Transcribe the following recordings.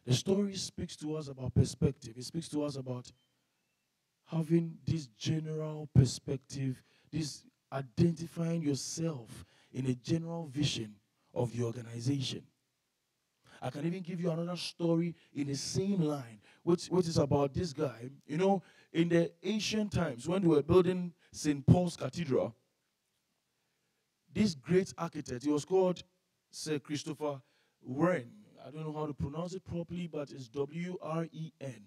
The story speaks to us about perspective. It speaks to us about having this general perspective, this identifying yourself in a general vision of the organization. I can even give you another story in the same line, which is about this guy. You know, in the ancient times, when they were building St. Paul's Cathedral, this great architect, he was called Sir Christopher Wren. I don't know how to pronounce it properly, but it's W-R-E-N.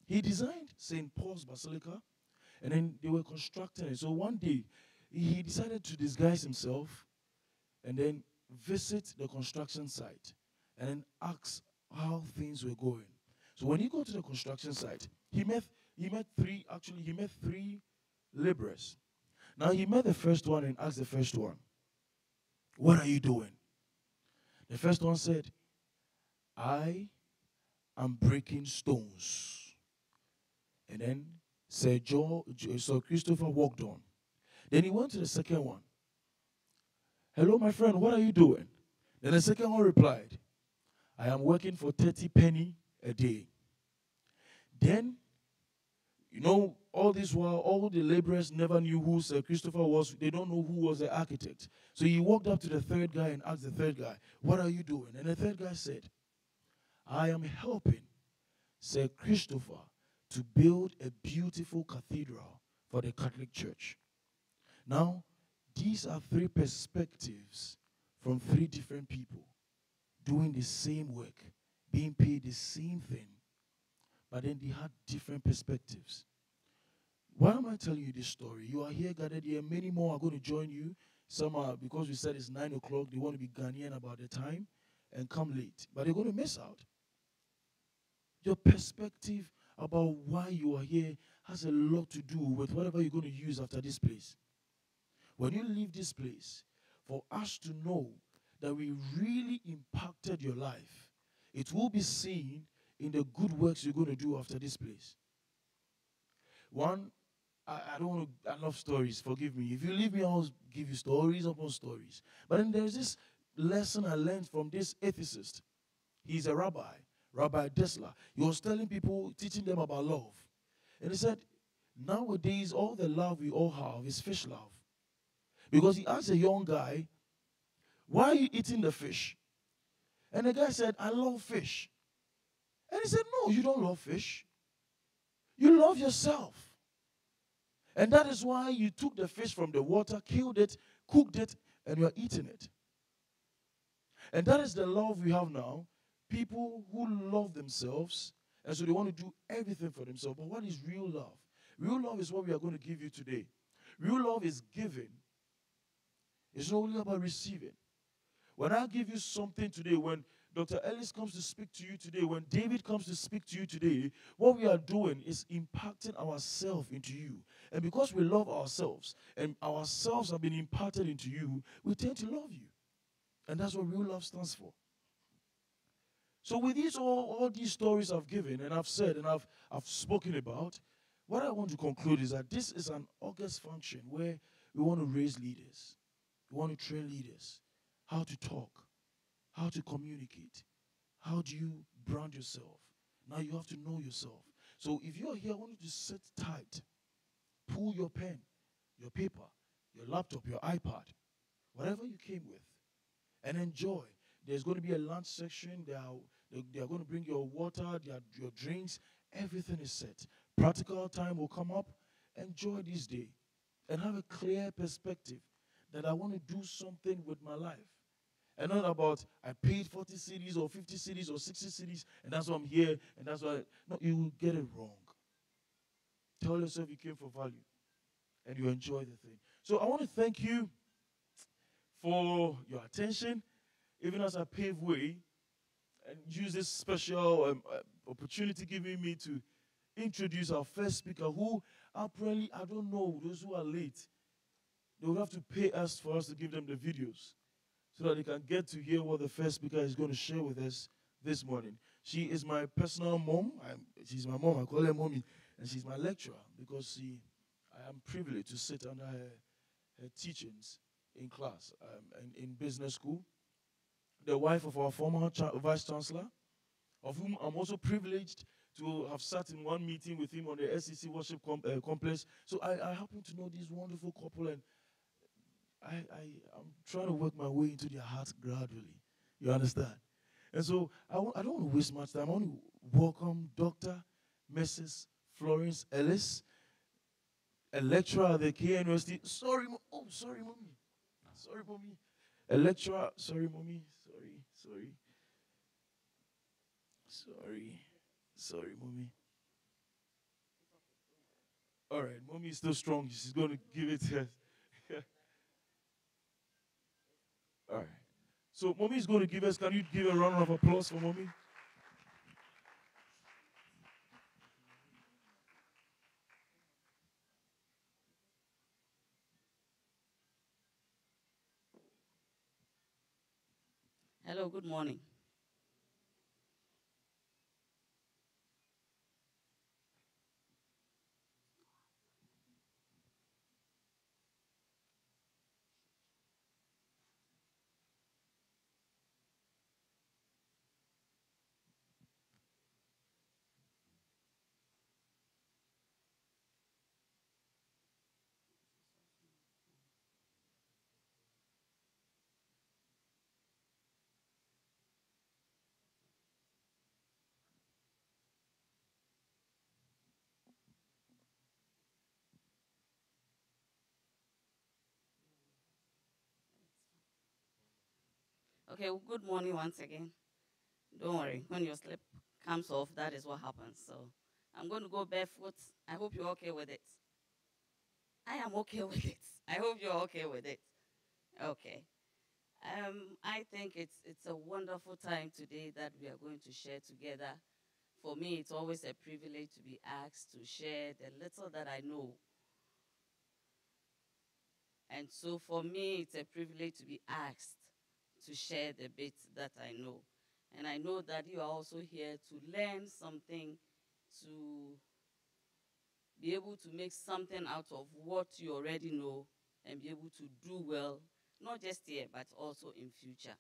He designed St. Paul's Basilica, and then they were constructing it. So one day, he decided to disguise himself and then visit the construction site and then ask how things were going. So when he got to the construction site, he met three laborers. Now he met the first one and asked the first one, "What are you doing?" The first one said, "I am breaking stones." And then Sir Christopher walked on. Then he went to the second one. "Hello, my friend, what are you doing?" Then the second one replied, "I am working for 30 penny a day." Then, you know, all this while, all the laborers never knew who Sir Christopher was. They don't know who was the architect. So he walked up to the third guy and asked the third guy, "What are you doing?" And the third guy said, "I am helping Sir Christopher to build a beautiful cathedral for the Catholic Church." Now, these are three perspectives from three different people doing the same work, being paid the same thing, but then they had different perspectives. Why am I telling you this story? You are here gathered here. Many more are going to join you. Some are, because we said it's 9 o'clock, they want to be Ghanaian about the time and come late. But they're going to miss out. Your perspective about why you are here has a lot to do with whatever you're going to use after this place. When you leave this place, for us to know that we really impacted your life, it will be seen in the good works you're going to do after this place. One, I don't want to, I love stories, forgive me. If you leave me, I'll give you stories upon stories. But then there's this lesson I learned from this ethicist. He's a rabbi, Rabbi Dessler. He was telling people, teaching them about love. And he said, nowadays, all the love we all have is fish love. Because he asked a young guy, "Why are you eating the fish?" And the guy said, "I love fish." And he said, "No, you don't love fish. You love yourself. And that is why you took the fish from the water, killed it, cooked it, and you are eating it." And that is the love we have now. People who love themselves, and so they want to do everything for themselves. But what is real love? Real love is what we are going to give you today. Real love is giving. It's not only about receiving. When I give you something today, when Dr. Ellis comes to speak to you today, when David comes to speak to you today, what we are doing is impacting ourselves into you. And because we love ourselves, and ourselves have been imparted into you, we tend to love you. And that's what real love stands for. So with these all these stories I've given, and I've said, and I've spoken about, what I want to conclude is that this is an August function where we want to raise leaders. We want to train leaders. How to talk, how to communicate, how do you brand yourself. Now you have to know yourself. So if you're here, I want you to sit tight. Pull your pen, your paper, your laptop, your iPad, whatever you came with, and enjoy. There's going to be a lunch section. They are going to bring your water, your drinks. Everything is set. Practical time will come up. Enjoy this day and have a clear perspective that I want to do something with my life. And not about, I paid 40 cedis or 50 cedis or 60 cedis, and that's why I'm here, and that's why. No, you will get it wrong. Tell yourself you came for value, and you enjoy the thing. So I want to thank you for your attention, even as I pave way, and use this special opportunity giving me to introduce our first speaker, who apparently, I don't know, those who are late, they would have to pay us for us to give them the videos so that they can get to hear what the first speaker is going to share with us this morning. She is my personal mom. She's my mom. I call her mommy. And she's my lecturer because I am privileged to sit under her teachings in class in business school. The wife of our former vice chancellor, of whom I'm also privileged to have sat in one meeting with him on the SEC Worship Complex. So I happen to know this wonderful couple, and I'm trying to work my way into their hearts gradually. You understand? And so I don't want to waste much time. I want to welcome Dr. Mrs. Florence Ellis, a lecturer at the KNUST. Sorry, sorry, mommy. Sorry, mommy. A lecturer. Sorry, mommy. Sorry, mommy. All right, mommy is still strong. She's going to give it to us. All right. So, mommy is going to give us. Can you give a round of applause for mommy? Hello, good morning. Okay, well, good morning once again. Don't worry, when your slip comes off, that is what happens. So I'm going to go barefoot. I hope you're okay with it. I am okay with it. I hope you're okay with it. Okay. I think it's a wonderful time today that we are going to share together. For me, it's always a privilege to be asked to share the little that I know. And so for me, it's a privilege to be asked to share the bit that I know. And I know that you are also here to learn something, to be able to make something out of what you already know and be able to do well, not just here, but also in future.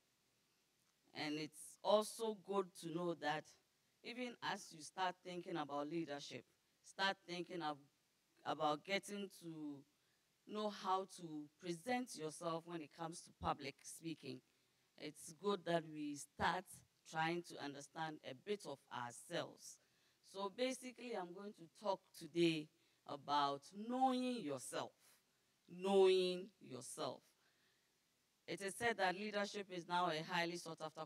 And it's also good to know that even as you start thinking about leadership, start thinking about getting to know how to present yourself when it comes to public speaking. It's good that we start trying to understand a bit of ourselves. So basically, I'm going to talk today about knowing yourself. Knowing yourself. It is said that leadership is now a highly sought after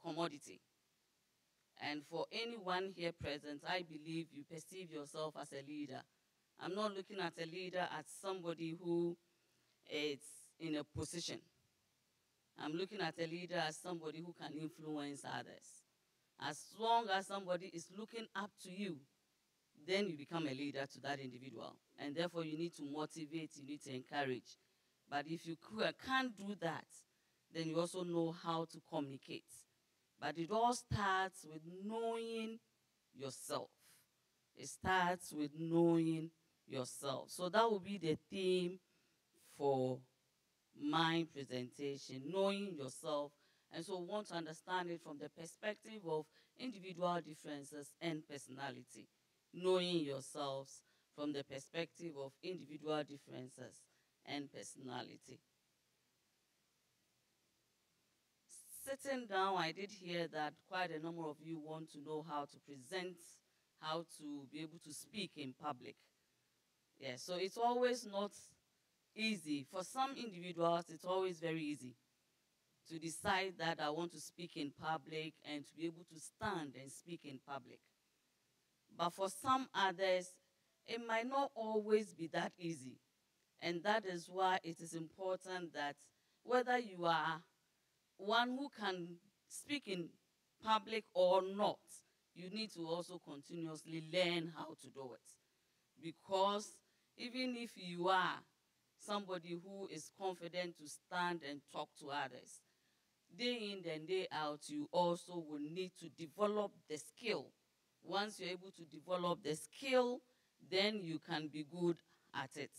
commodity. And for anyone here present, I believe you perceive yourself as a leader. I'm not looking at a leader as somebody who is in a position. I'm looking at a leader as somebody who can influence others. As long as somebody is looking up to you, then you become a leader to that individual. And therefore, you need to motivate, you need to encourage. But if you can't do that, then you also know how to communicate. But it all starts with knowing yourself. It starts with knowing yourself. So that will be the theme for my presentation, knowing yourself. And so we want to understand it from the perspective of individual differences and personality. Knowing yourselves from the perspective of individual differences and personality. Sitting down, I did hear that quite a number of you want to know how to present, how to be able to speak in public. Yeah, so it's always not easy. For some individuals, it's always very easy to decide that I want to speak in public and to be able to stand and speak in public. But for some others, it might not always be that easy. And that is why it is important that whether you are one who can speak in public or not, you need to also continuously learn how to do it. Because even if you are somebody who is confident to stand and talk to others, day in and day out, you also will need to develop the skill. Once you're able to develop the skill, then you can be good at it.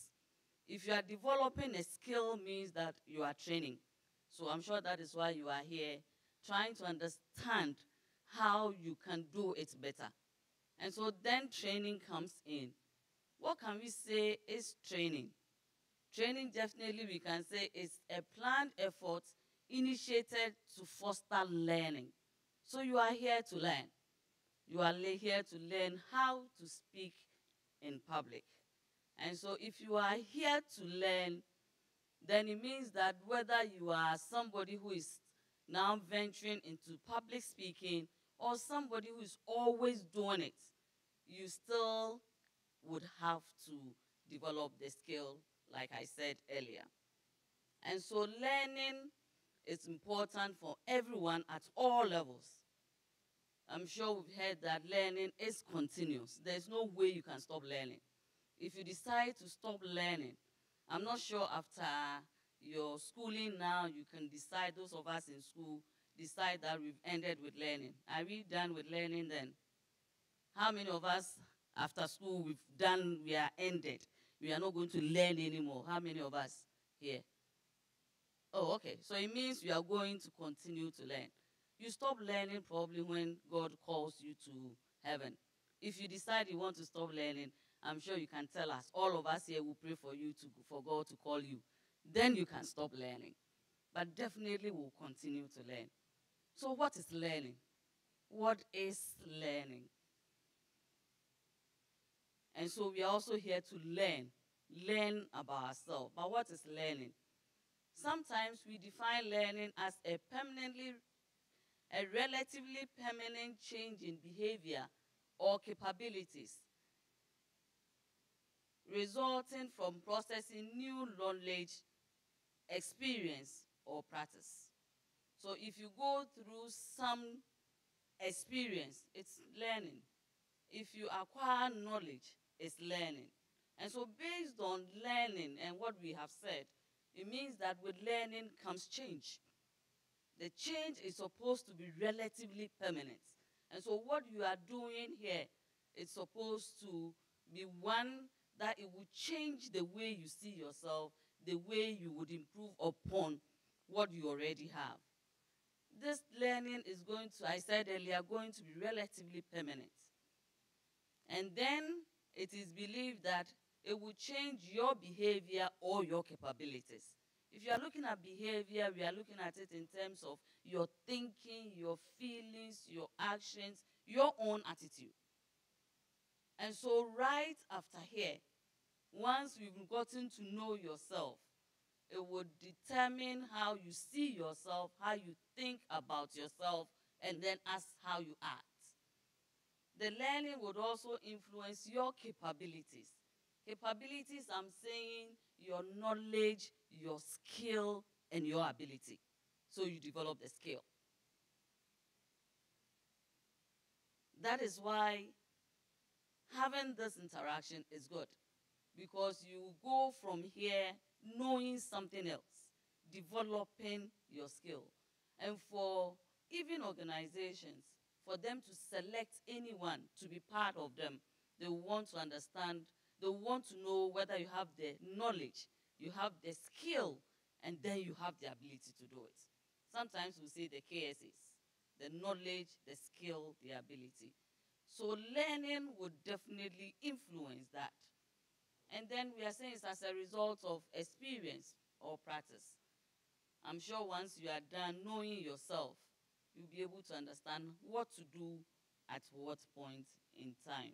If you are developing a skill, means that you are training. So I'm sure that is why you are here, trying to understand how you can do it better. And so then training comes in. What can we say is training? Training, definitely we can say, is a planned effort initiated to foster learning. So you are here to learn. You are here to learn how to speak in public. And so if you are here to learn, then it means that whether you are somebody who is now venturing into public speaking or somebody who is always doing it, you still would have to develop the skill, like I said earlier. And so learning is important for everyone at all levels. I'm sure we've heard that learning is continuous. There's no way you can stop learning. If you decide to stop learning, I'm not sure after your schooling now, you can decide, those of us in school, decide that we've ended with learning. Are we done with learning then? How many of us, after school, we are ended? We are not going to learn anymore. How many of us here? Oh, okay. So it means you are going to continue to learn. You stop learning probably when God calls you to heaven. If you decide you want to stop learning, I'm sure you can tell us. All of us here will pray for you for God to call you. Then you can stop learning. But definitely we'll continue to learn. So what is learning? What is learning? And so we are also here to learn about ourselves. But what is learning? Sometimes we define learning as a relatively permanent change in behavior or capabilities resulting from processing new knowledge, experience, or practice. So if you go through some experience, it's learning. If you acquire knowledge, it's learning. And so based on learning and what we have said, it means that with learning comes change. The change is supposed to be relatively permanent. And so what you are doing here is supposed to be one that it will change the way you see yourself, the way you would improve upon what you already have. This learning is going to, I said earlier, going to be relatively permanent. And then it is believed that it will change your behavior or your capabilities. If you are looking at behavior, we are looking at it in terms of your thinking, your feelings, your actions, your own attitude. And so right after here, once you've gotten to know yourself, it would determine how you see yourself, how you think about yourself, and then how you act. The learning would also influence your capabilities. Capabilities, I'm saying your knowledge, your skill, and your ability. So you develop the skill. That is why having this interaction is good, because you go from here knowing something else, developing your skill. And for even organizations, for them to select anyone to be part of them, they want to understand, they want to know whether you have the knowledge, you have the skill, and then you have the ability to do it. Sometimes we say the KSAs, the knowledge, the skill, the ability. So learning would definitely influence that. And then we are saying it's as a result of experience or practice. I'm sure once you are done knowing yourself, you'll be able to understand what to do at what point in time.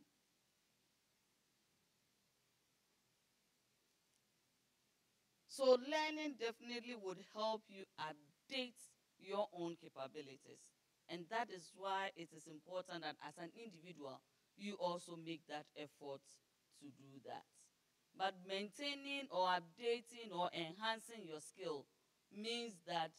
So learning definitely would help you update your own capabilities. And that is why it is important that as an individual, you also make that effort to do that. But maintaining or updating or enhancing your skill means that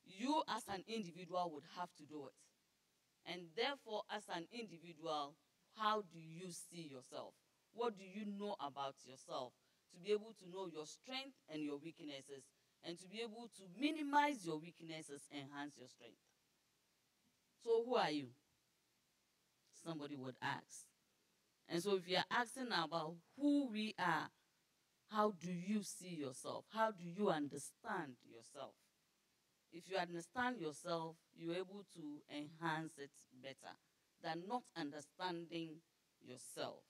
you as an individual would have to do it. And therefore, as an individual, how do you see yourself? What do you know about yourself? To be able to know your strengths and your weaknesses, and to be able to minimize your weaknesses, enhance your strength. So who are you? Somebody would ask. And so if you're asking about who we are, how do you see yourself? How do you understand yourself? If you understand yourself, you're able to enhance it better than not understanding yourself.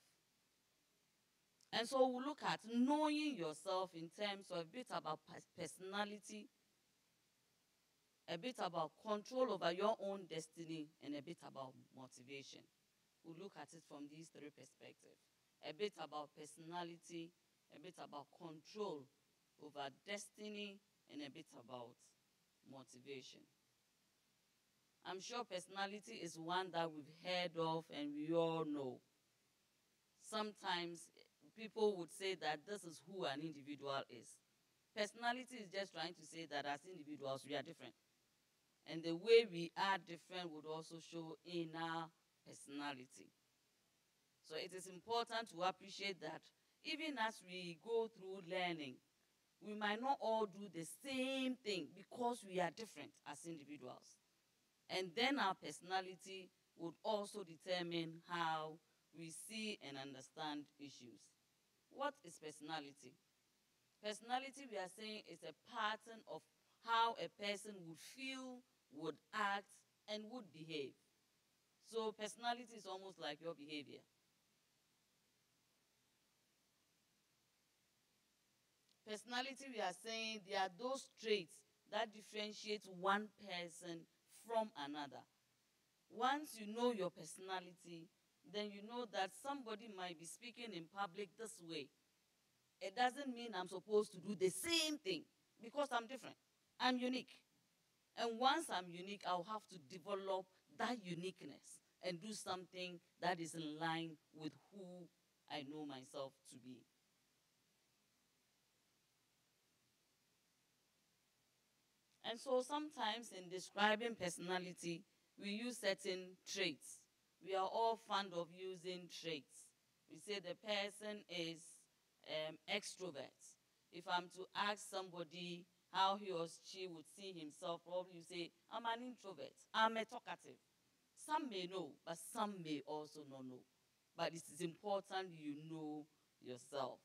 And so we'll look at knowing yourself in terms of a bit about personality, a bit about control over your own destiny, and a bit about motivation. We'll look at it from these three perspectives. A bit about personality, a bit about control over destiny, and a bit about motivation. I'm sure personality is one that we've heard of and we all know. Sometimes people would say that this is who an individual is. Personality is just trying to say that as individuals we are different. And the way we are different would also show in our personality. So it is important to appreciate that even as we go through learning, we might not all do the same thing because we are different as individuals. And then our personality would also determine how we see and understand issues. What is personality? Personality, we are saying, is a pattern of how a person would feel, would act, and would behave. So personality is almost like your behavior. Personality, we are saying, they are those traits that differentiate one person from another. Once you know your personality, then you know that somebody might be speaking in public this way. It doesn't mean I'm supposed to do the same thing because I'm different. I'm unique. And once I'm unique, I'll have to develop that uniqueness and do something that is in line with who I know myself to be. And so sometimes in describing personality, we use certain traits. We are all fond of using traits. We say the person is extrovert. If I'm to ask somebody how he or she would see himself, probably you say, I'm an introvert, I'm a talkative. Some may know, but some may also not know. But it is important you know yourself.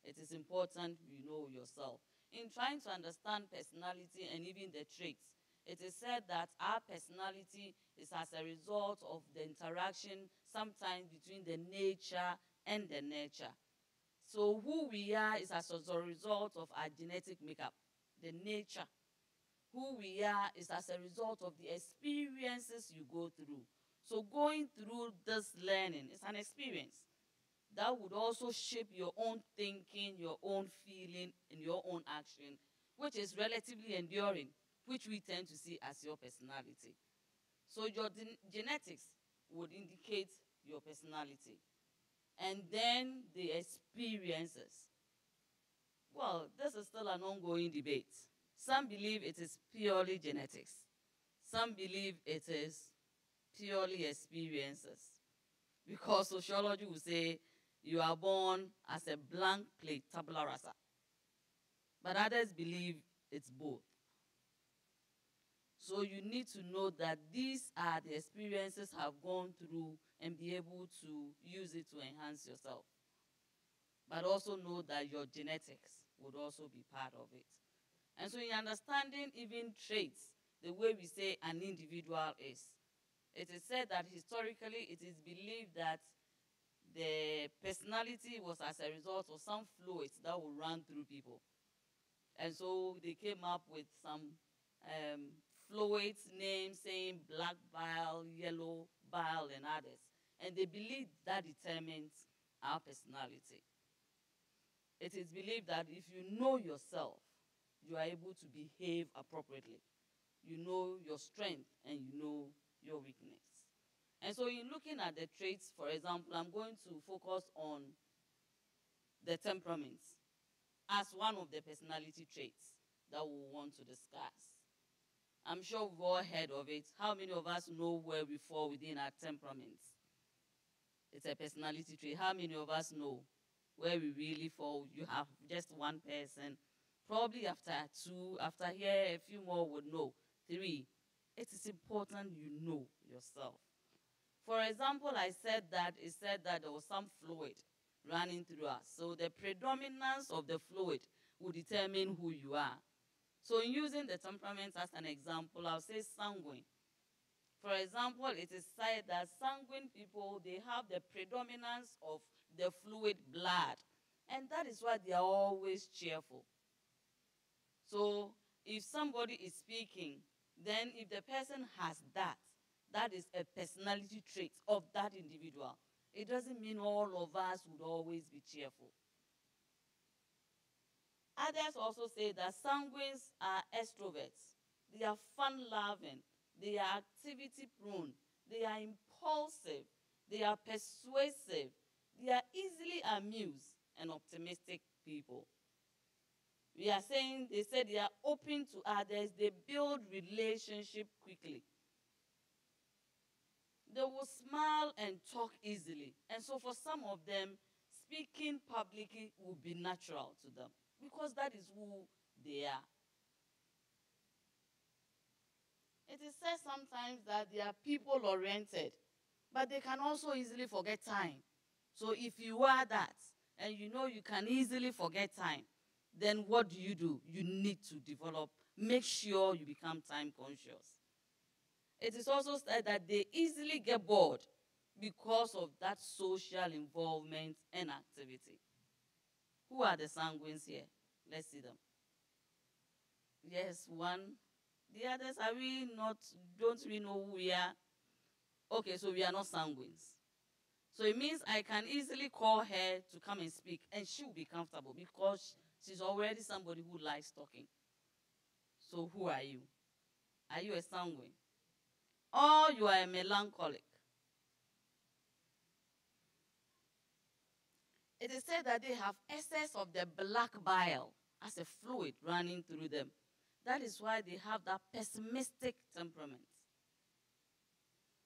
It is important you know yourself. In trying to understand personality and even the traits, it is said that our personality is as a result of the interaction sometimes between the nature and the nurture. So who we are is as a result of our genetic makeup, the nature. Who we are is as a result of the experiences you go through. So going through this learning is an experience that would also shape your own thinking, your own feeling, and your own action, which is relatively enduring, which we tend to see as your personality. So your genetics would indicate your personality. And then the experiences. Well, this is still an ongoing debate. Some believe it is purely genetics. Some believe it is purely experiences. Because sociology will say you are born as a blank plate, tabula rasa. But others believe it's both. So you need to know that these are the experiences I've gone through and be able to use it to enhance yourself. But also know that your genetics would also be part of it. And so in understanding even traits, the way we say an individual is, it is said that historically it is believed that the personality was as a result of some fluids that will run through people. And so they came up with some fluids names saying black bile, yellow bile, and others. And they believe that determines our personality. It is believed that if you know yourself, you are able to behave appropriately. You know your strength and you know your weakness. And so in looking at the traits, for example, I'm going to focus on the temperaments as one of the personality traits that we want to discuss. I'm sure we've all heard of it. How many of us know where we fall within our temperaments? It's a personality trait. How many of us know where we really fall? You have just one person. Probably after two, after here, a few more would know. Three. It is important you know yourself. For example, it said that there was some fluid running through us. So the predominance of the fluid will determine who you are. So in using the temperament as an example, I'll say sanguine. For example, it is said that sanguine people, they have the predominance of the fluid blood. And that is why they are always cheerful. So if somebody is speaking, then if the person has that, that is a personality trait of that individual. It doesn't mean all of us would always be cheerful. Others also say that sanguines are extroverts. They are fun-loving. They are activity-prone. They are impulsive. They are persuasive. They are easily amused and optimistic people. We are saying, they said they are open to others. They build relationship quickly. They will smile and talk easily. And so for some of them, speaking publicly will be natural to them because that is who they are. It is said sometimes that they are people-oriented, but they can also easily forget time. So if you are that, and you know you can easily forget time, then what do? You need to develop, make sure you become time conscious. It is also said that they easily get bored because of that social involvement and activity. Who are the sanguines here? Let's see them. Yes, one. The others, are we not, don't we know who we are? Okay, so we are not sanguines. So it means I can easily call her to come and speak, and she will be comfortable because she's already somebody who likes talking. So who are you? Are you a sanguine? Or you are a melancholic? It is said that they have excess of the black bile as a fluid running through them. That is why they have that pessimistic temperament.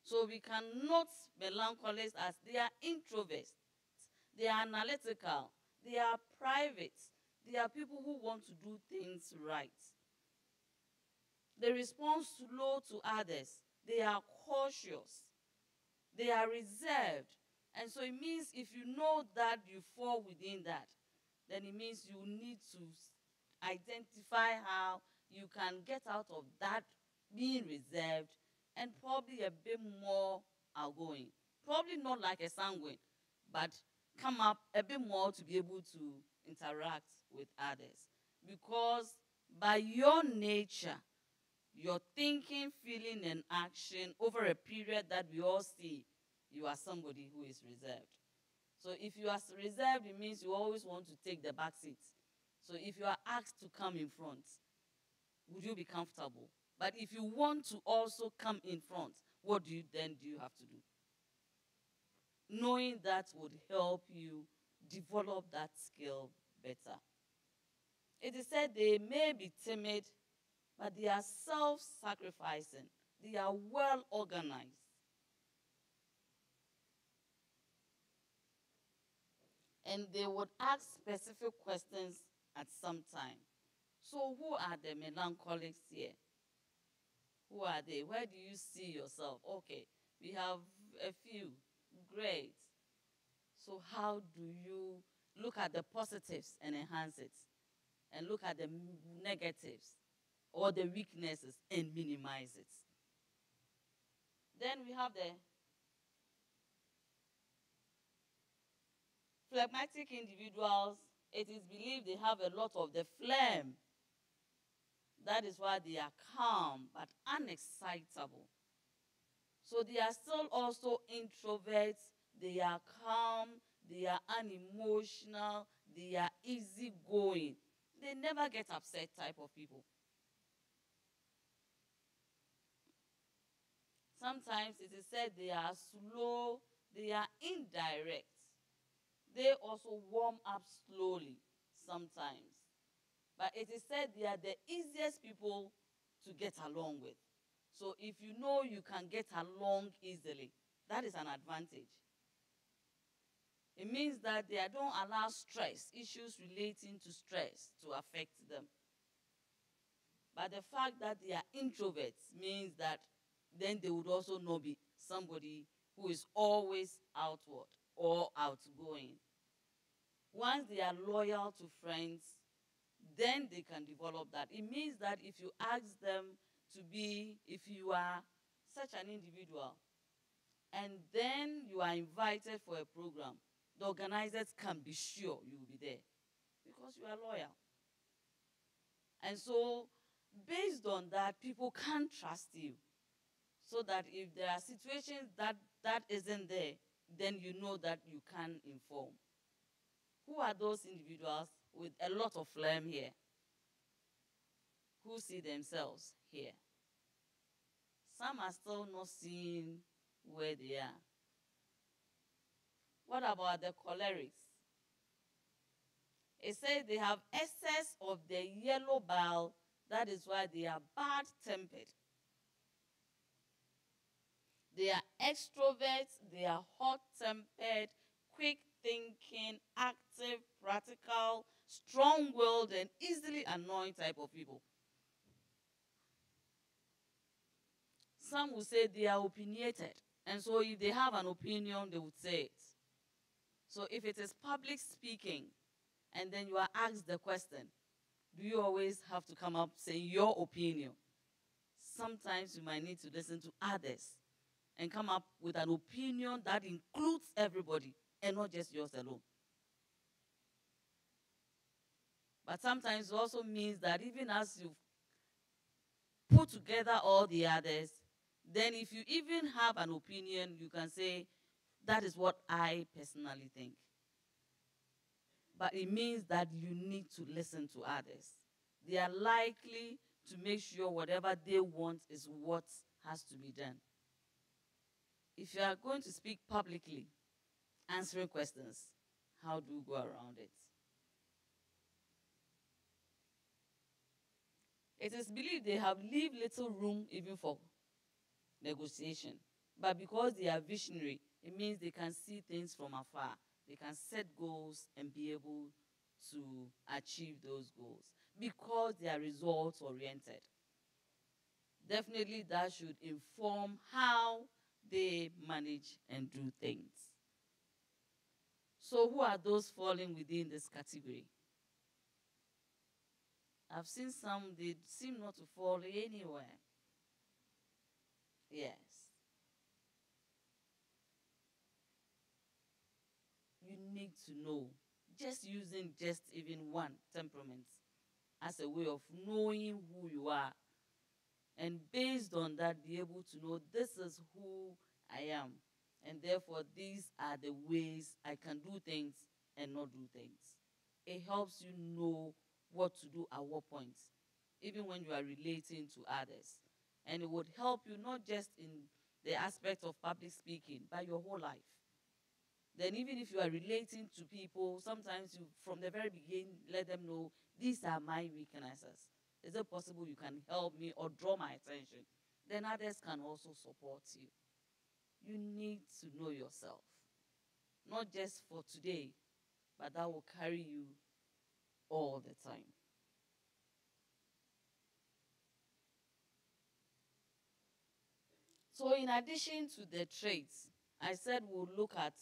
So we can note melancholics as they are introverts, they are analytical, they are private, they are people who want to do things right. They respond slow to others, they are cautious, they are reserved. And so it means if you know that you fall within that, then it means you need to identify how you can get out of that being reserved and probably a bit more outgoing. Probably not like a sanguine, but come up a bit more to be able to interact with others. Because by your nature, your thinking, feeling, and action over a period that we all see, you are somebody who is reserved. So if you are reserved, it means you always want to take the back seat. So if you are asked to come in front, would you be comfortable? But if you want to also come in front, what do you have to do? Knowing that would help you develop that skill better. It is said they may be timid, but they are self-sacrificing. They are well organized. And they would ask specific questions at some time. So who are the melancholics here? Who are they? Where do you see yourself? Okay, we have a few. Great. So how do you look at the positives and enhance it? And look at the negatives or the weaknesses and minimize it? Then we have the phlegmatic individuals. It is believed they have a lot of the phlegm. That is why they are calm but unexcitable. So they are still also introverts. They are calm. They are unemotional. They are easygoing. They never get upset type of people. Sometimes it is said they are slow. They are indirect. They also warm up slowly sometimes. But it is said they are the easiest people to get along with. So if you know you can get along easily, that is an advantage. It means that they don't allow stress, issues relating to stress, to affect them. But the fact that they are introverts means that then they would also not be somebody who is always outward or outgoing. Once they are loyal to friends, then they can develop that. It means that if you ask them to be, if you are such an individual, and then you are invited for a program, the organizers can be sure you will be there because you are loyal. And so, based on that, people can trust you. So that if there are situations that isn't there, then you know that you can inform. Who are those individuals with a lot of phlegm here? Who see themselves here? Some are still not seeing where they are. What about the cholerics? It says they have excess of the yellow bile. That is why they are bad-tempered. They are extroverts. They are hot-tempered, quick-thinking, active, practical, strong-willed, and easily annoyed type of people. Some will say they are opinionated. And so if they have an opinion, they would say it. So if it is public speaking, and then you are asked the question, do you always have to come up saying your opinion? Sometimes you might need to listen to others and come up with an opinion that includes everybody and not just yours alone. But sometimes it also means that even as you put together all the others, then if you even have an opinion, you can say, that is what I personally think. But it means that you need to listen to others. They are likely to make sure whatever they want is what has to be done. If you are going to speak publicly, answering questions, how do you go around it? It is believed they have leave little room even for negotiation. But because they are visionary, it means they can see things from afar. They can set goals and be able to achieve those goals because they are results-oriented. Definitely that should inform how they manage and do things. So who are those falling within this category? I've seen some, they seem not to fall anywhere. Yes. You need to know, just using just even one temperament as a way of knowing who you are. And based on that, be able to know this is who I am. And therefore, these are the ways I can do things and not do things. It helps you know what to do at what points, even when you are relating to others. And it would help you not just in the aspect of public speaking, but your whole life. Then even if you are relating to people, sometimes you, from the very beginning, let them know, these are my weaknesses. Is it possible you can help me or draw my attention? Then others can also support you. You need to know yourself. Not just for today, but that will carry you all the time. So in addition to the traits, I said we'll look at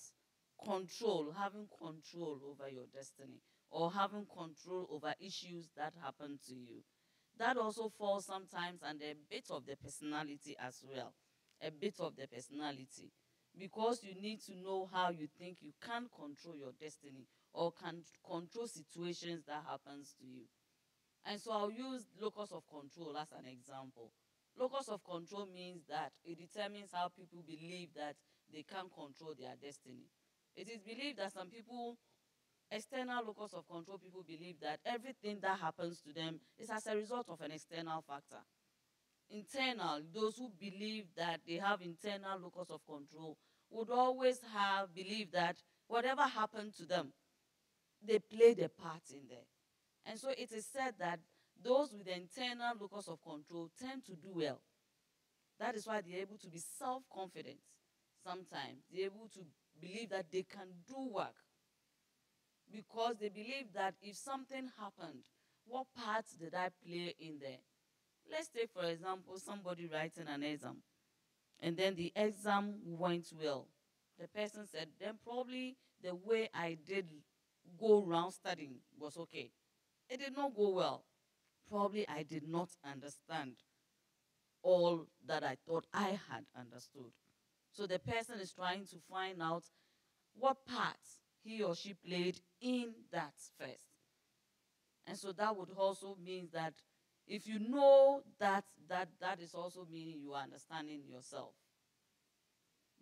control, having control over your destiny, or having control over issues that happen to you. That also falls sometimes under a bit of the personality as well. A bit of the personality. Because you need to know how you think you can control your destiny or can control situations that happens to you. And so I'll use locus of control as an example. Locus of control means that it determines how people believe that they can control their destiny. It is believed that some people, external locus of control people believe that everything that happens to them is as a result of an external factor. Internal, those who believe that they have internal locus of control would always believe that whatever happened to them, they played a part in there. And so it is said that those with the internal locus of control tend to do well. That is why they're able to be self-confident sometimes. They're able to believe that they can do work because they believe that if something happened, what part did I play in there? Let's take, for example, somebody writing an exam, and then the exam went well. The person said, then probably the way I did go around studying was okay. It did not go well. Probably I did not understand all that I thought I had understood. So the person is trying to find out what part he or she played in that first. And so that would also mean that if you know that, that is also meaning you are understanding yourself.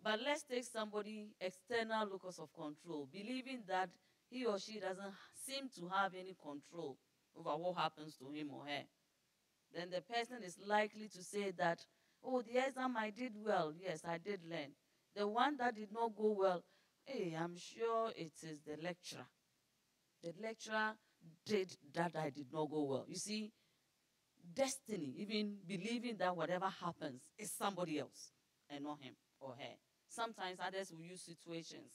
But let's take somebody external locus of control, believing that he or she doesn't seem to have any control over what happens to him or her. Then the person is likely to say that, oh, the exam I did well. Yes, I did learn. The one that did not go well, hey, I'm sure it is the lecturer. The lecturer did that I did not go well. You see, destiny, even believing that whatever happens is somebody else and not him or her. Sometimes others will use situations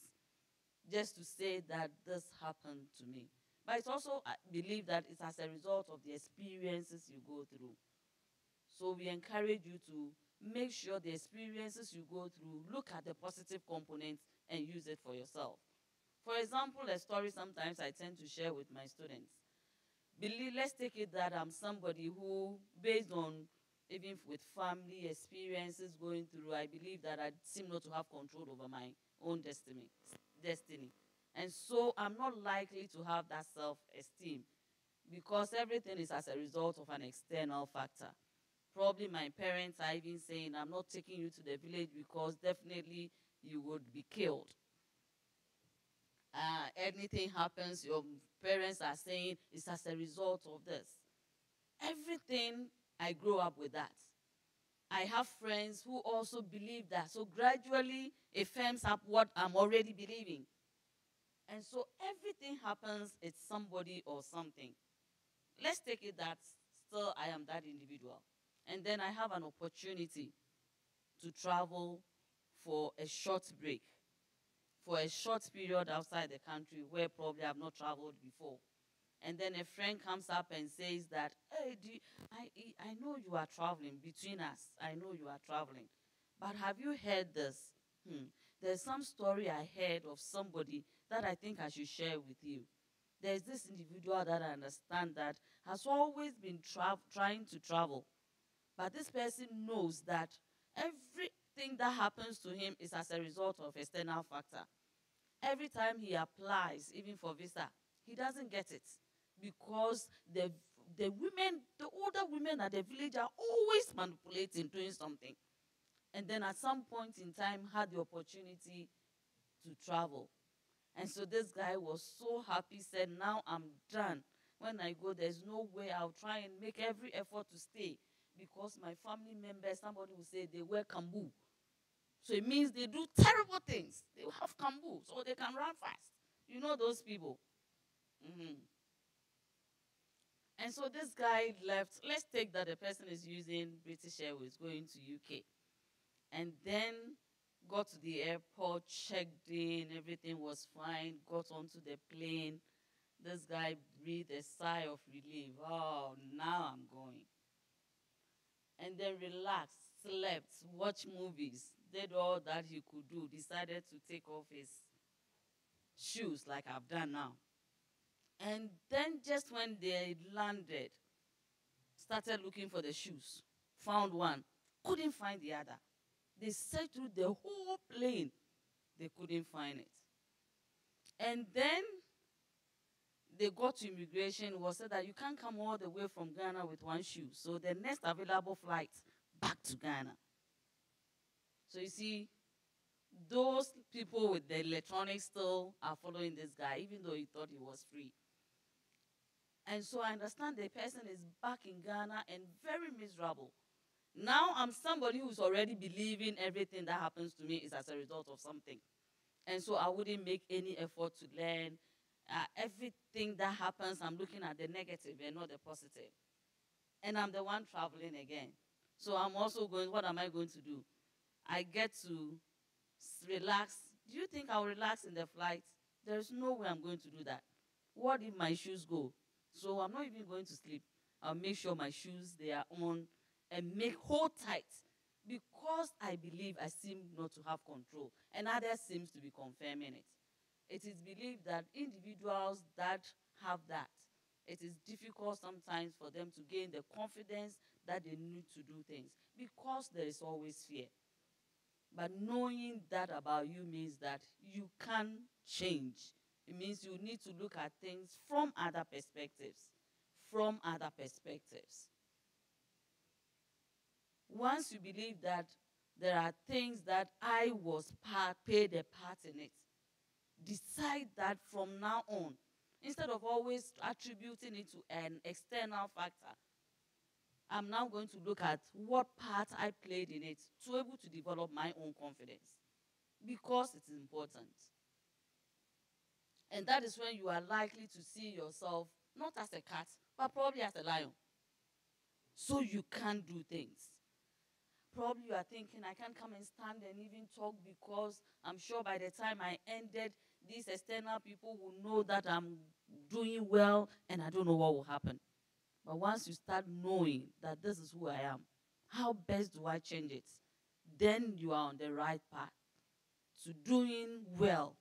just to say that this happened to me. But it's also, I believe that it's as a result of the experiences you go through. So we encourage you to make sure the experiences you go through, look at the positive components and use it for yourself. For example, a story sometimes I tend to share with my students. Let's take it that I'm somebody who, based on even with family experiences going through, I believe that I seem not to have control over my own destiny. And so I'm not likely to have that self-esteem because everything is as a result of an external factor. Probably my parents are even saying, I'm not taking you to the village because definitely you would be killed. Anything happens, your parents are saying it's as a result of this. Everything, I grow up with that. I have friends who also believe that. So gradually, it firms up what I'm already believing. And so everything happens, it's somebody or something. Let's take it that still I am that individual. And then I have an opportunity to travel for a short break, for a short period outside the country where probably I've not traveled before. And then a friend comes up and says that, hey, I know you are traveling between us. I know you are traveling. But have you heard this? There's some story I heard of somebody that I think I should share with you. There's this individual that I understand that has always been trying to travel. But this person knows that everything that happens to him is as a result of external factor. Every time he applies, even for visa, he doesn't get it because the women, the older women at the village are always manipulating, doing something. And then at some point in time, had the opportunity to travel. And so this guy was so happy, said, now I'm done. When I go, there's no way I'll try and make every effort to stay because my family members, somebody will say they wear kambu. So it means they do terrible things. They have kambu, so they can run fast. You know those people. And so this guy left. Let's take that the person is using British Airways going to UK. And then got to the airport, checked in, everything was fine, got onto the plane. This guy breathed a sigh of relief. Oh, now I'm going. And then relaxed, slept, watched movies, did all that he could do, decided to take off his shoes like I've done now. And then just when they landed, started looking for the shoes, found one, couldn't find the other. They searched through the whole plane. They couldn't find it. And then they got to immigration, was said that you can't come all the way from Ghana with one shoe. So the next available flight back to Ghana. So you see, those people with the electronics still are following this guy, even though he thought he was free. And so I understand the person is back in Ghana and very miserable. Now I'm somebody who's already believing everything that happens to me is as a result of something. And so I wouldn't make any effort to learn. Everything that happens, I'm looking at the negative and not the positive. And I'm the one traveling again. So I'm also going, what am I going to do? I get to relax. Do you think I'll relax in the flight? There's no way I'm going to do that. What if my shoes go? So I'm not even going to sleep. I'll make sure my shoes, they are on and hold tight because I believe I seem not to have control and others seems to be confirming it. It is believed that individuals that have that, It is difficult sometimes for them to gain the confidence that they need to do things because there is always fear. But knowing that about you means that you can change. It means you need to look at things from other perspectives. From other perspectives. Once you believe that there are things that I was paid a part in it, decide that from now on, instead of always attributing it to an external factor, I'm now going to look at what part I played in it to be able to develop my own confidence because it's important. And that is when you are likely to see yourself not as a cat, but probably as a lion. So you can do things. Probably you are thinking, I can't come and stand and even talk because I'm sure by the time I ended, these external people will know that I'm doing well and I don't know what will happen. But once you start knowing that this is who I am, how best do I change it? Then you are on the right path to doing well,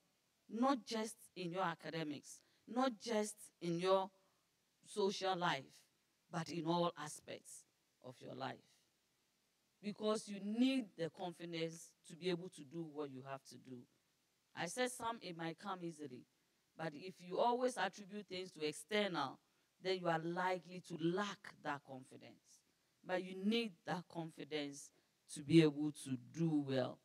not just in your academics, not just in your social life, but in all aspects of your life. Because you need the confidence to be able to do what you have to do. I said some, it might come easily. But if you always attribute things to external, then you are likely to lack that confidence. But you need that confidence to be able to do well.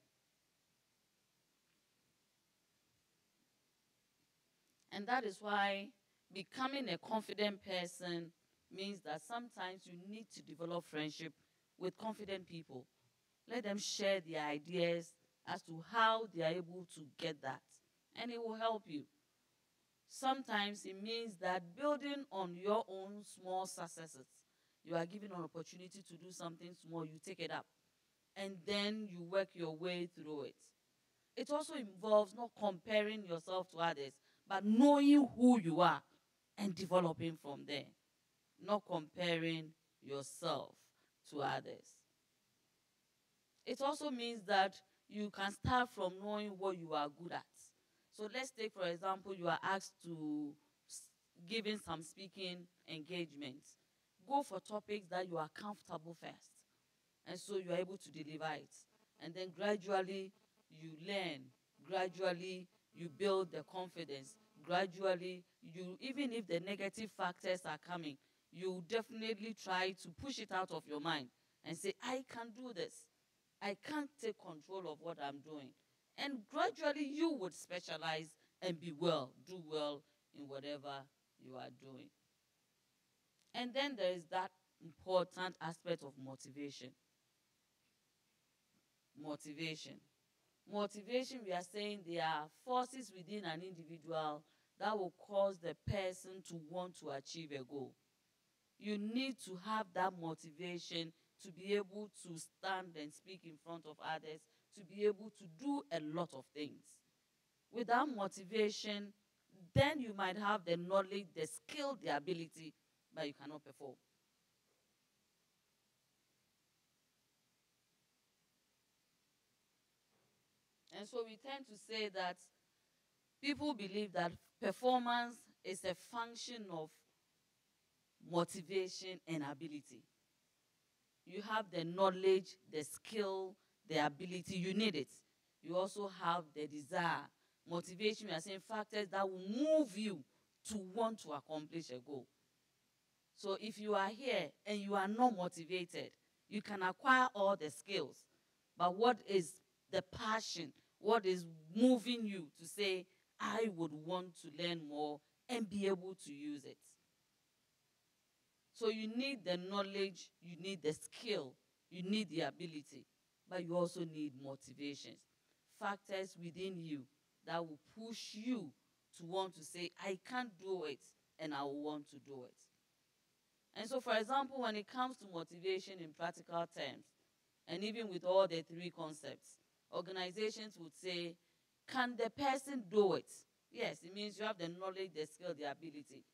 And that is why becoming a confident person means that sometimes you need to develop friendship with confident people. Let them share their ideas as to how they are able to get that. And it will help you. Sometimes it means that building on your own small successes, you are given an opportunity to do something small, you take it up. And then you work your way through it. It also involves not comparing yourself to others, but knowing who you are and developing from there. Not comparing yourself to others. It also means that you can start from knowing what you are good at. So let's take, for example, you are asked to give in some speaking engagements. Go for topics that you are comfortable first. And so you are able to deliver it. And then gradually you learn. Gradually you build the confidence. Gradually you, even if the negative factors are coming, you definitely try to push it out of your mind and say, I can do this. I can't take control of what I'm doing. And gradually you would specialize and be well, do well in whatever you are doing. And then there is that important aspect of motivation. Motivation. Motivation, we are saying there are forces within an individual that will cause the person to want to achieve a goal. You need to have that motivation to be able to stand and speak in front of others, to be able to do a lot of things. Without motivation, then you might have the knowledge, the skill, the ability, but you cannot perform. And so we tend to say that people believe that performance is a function of motivation and ability. You have the knowledge, the skill, the ability, you need it. You also have the desire. Motivation, we are saying factors that will move you to want to accomplish a goal. So if you are here and you are not motivated, you can acquire all the skills. But what is the passion? What is moving you to say, I would want to learn more and be able to use it? So you need the knowledge, you need the skill, you need the ability, but you also need motivations. Factors within you that will push you to want to say, I can't do it, and I will want to do it. And so, for example, when it comes to motivation in practical terms, and even with all the three concepts, organizations would say, can the person do it? Yes, it means you have the knowledge, the skill, the ability.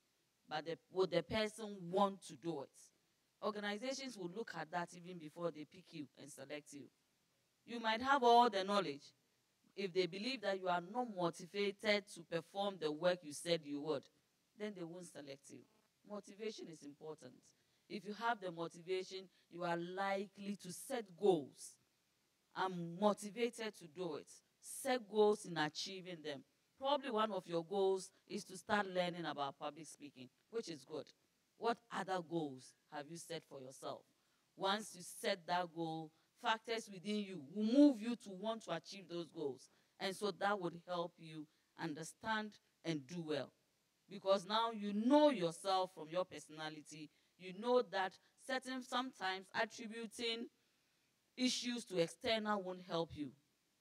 But would the person want to do it? Organizations will look at that even before they pick you and select you. You might have all the knowledge. If they believe that you are not motivated to perform the work you said you would, then they won't select you. Motivation is important. If you have the motivation, you are likely to set goals. I'm motivated to do it. Set goals in achieving them. Probably one of your goals is to start learning about public speaking, which is good. What other goals have you set for yourself? Once you set that goal, factors within you will move you to want to achieve those goals. And so that would help you understand and do well. Because now you know yourself from your personality. You know that sometimes attributing issues to external won't help you.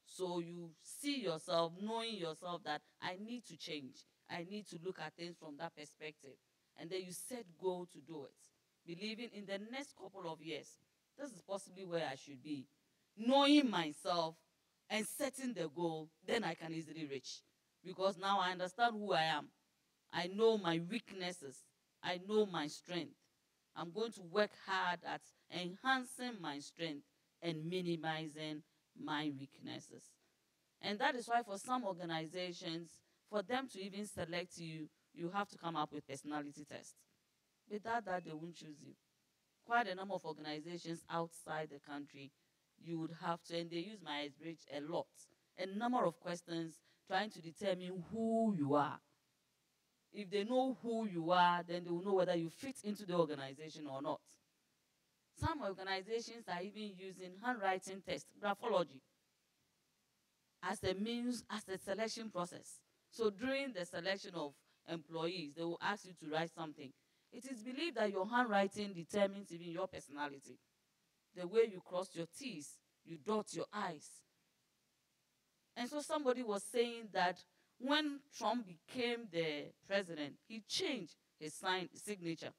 So you see yourself, knowing yourself that I need to change. I need to look at things from that perspective. And then you set goal to do it. Believing in the next couple of years, this is possibly where I should be. Knowing myself and setting the goal, then I can easily reach. Because now I understand who I am. I know my weaknesses. I know my strength. I'm going to work hard at enhancing my strength and minimizing my weaknesses. And that is why for some organizations, for them to even select you, you have to come up with personality tests. Without that, they won't choose you. Quite a number of organizations outside the country, you would have to, and they use Myers-Briggs a lot, a number of questions trying to determine who you are. If they know who you are, then they will know whether you fit into the organization or not. Some organizations are even using handwriting tests, graphology, as a means, as a selection process. So during the selection of employees, they will ask you to write something. It is believed that your handwriting determines even your personality. The way you cross your T's, you dot your I's. And so somebody was saying that when Trump became the president, he changed his signature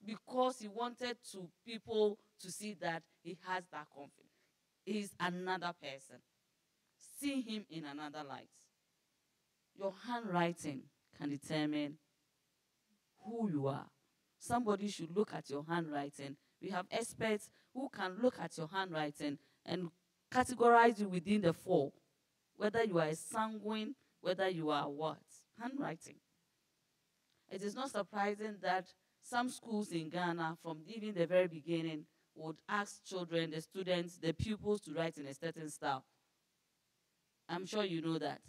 because he wanted people to see that he has that confidence. He's another person. See him in another light. Your handwriting can determine who you are. Somebody should look at your handwriting. We have experts who can look at your handwriting and categorize you within the four, whether you are a sanguine, whether you are what? Handwriting. It is not surprising that some schools in Ghana, from even the very beginning, would ask children, the students, the pupils to write in a certain style. I'm sure you know that.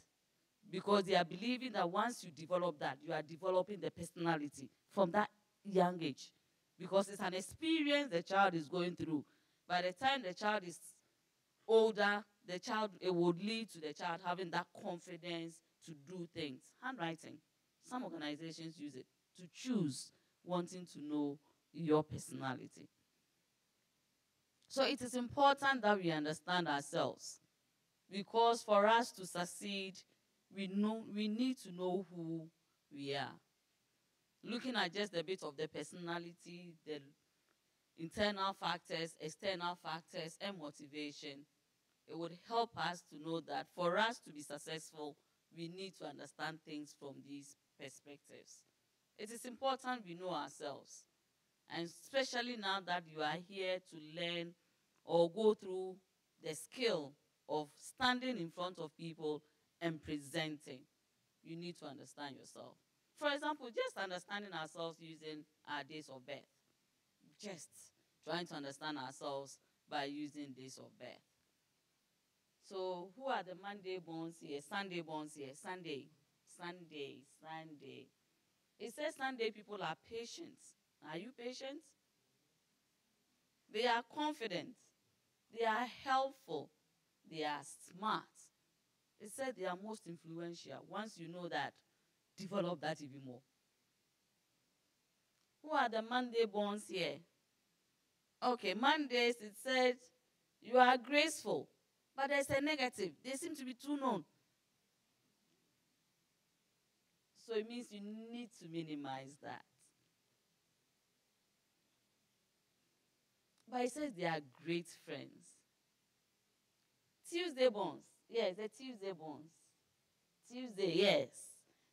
Because they are believing that once you develop that, you are developing the personality from that young age. Because it's an experience the child is going through. By the time the child is older, it would lead to the child having that confidence to do things. Handwriting. Some organizations use it to choose wanting to know your personality. So it is important that we understand ourselves. Because for us to succeed, we need to know who we are. Looking at just a bit of the personality, the internal factors, external factors, and motivation, it would help us to know that for us to be successful, we need to understand things from these perspectives. It is important we know ourselves. And especially now that you are here to learn or go through the skill of standing in front of people and presenting, you need to understand yourself. For example, just understanding ourselves using our days of birth. Just trying to understand ourselves by using days of birth. So who are the Monday borns here? Sunday borns here? Sunday. It says Sunday people are patient. Are you patient? They are confident. They are helpful. They are smart. It said they are most influential. Once you know that, develop that even more. Who are the Monday borns here? Okay, Mondays, it said you are graceful. But there's a negative. They seem to be too known. So it means you need to minimize that. But it says they are great friends. Tuesday borns. Yes, the Tuesday borns. Tuesday, yes.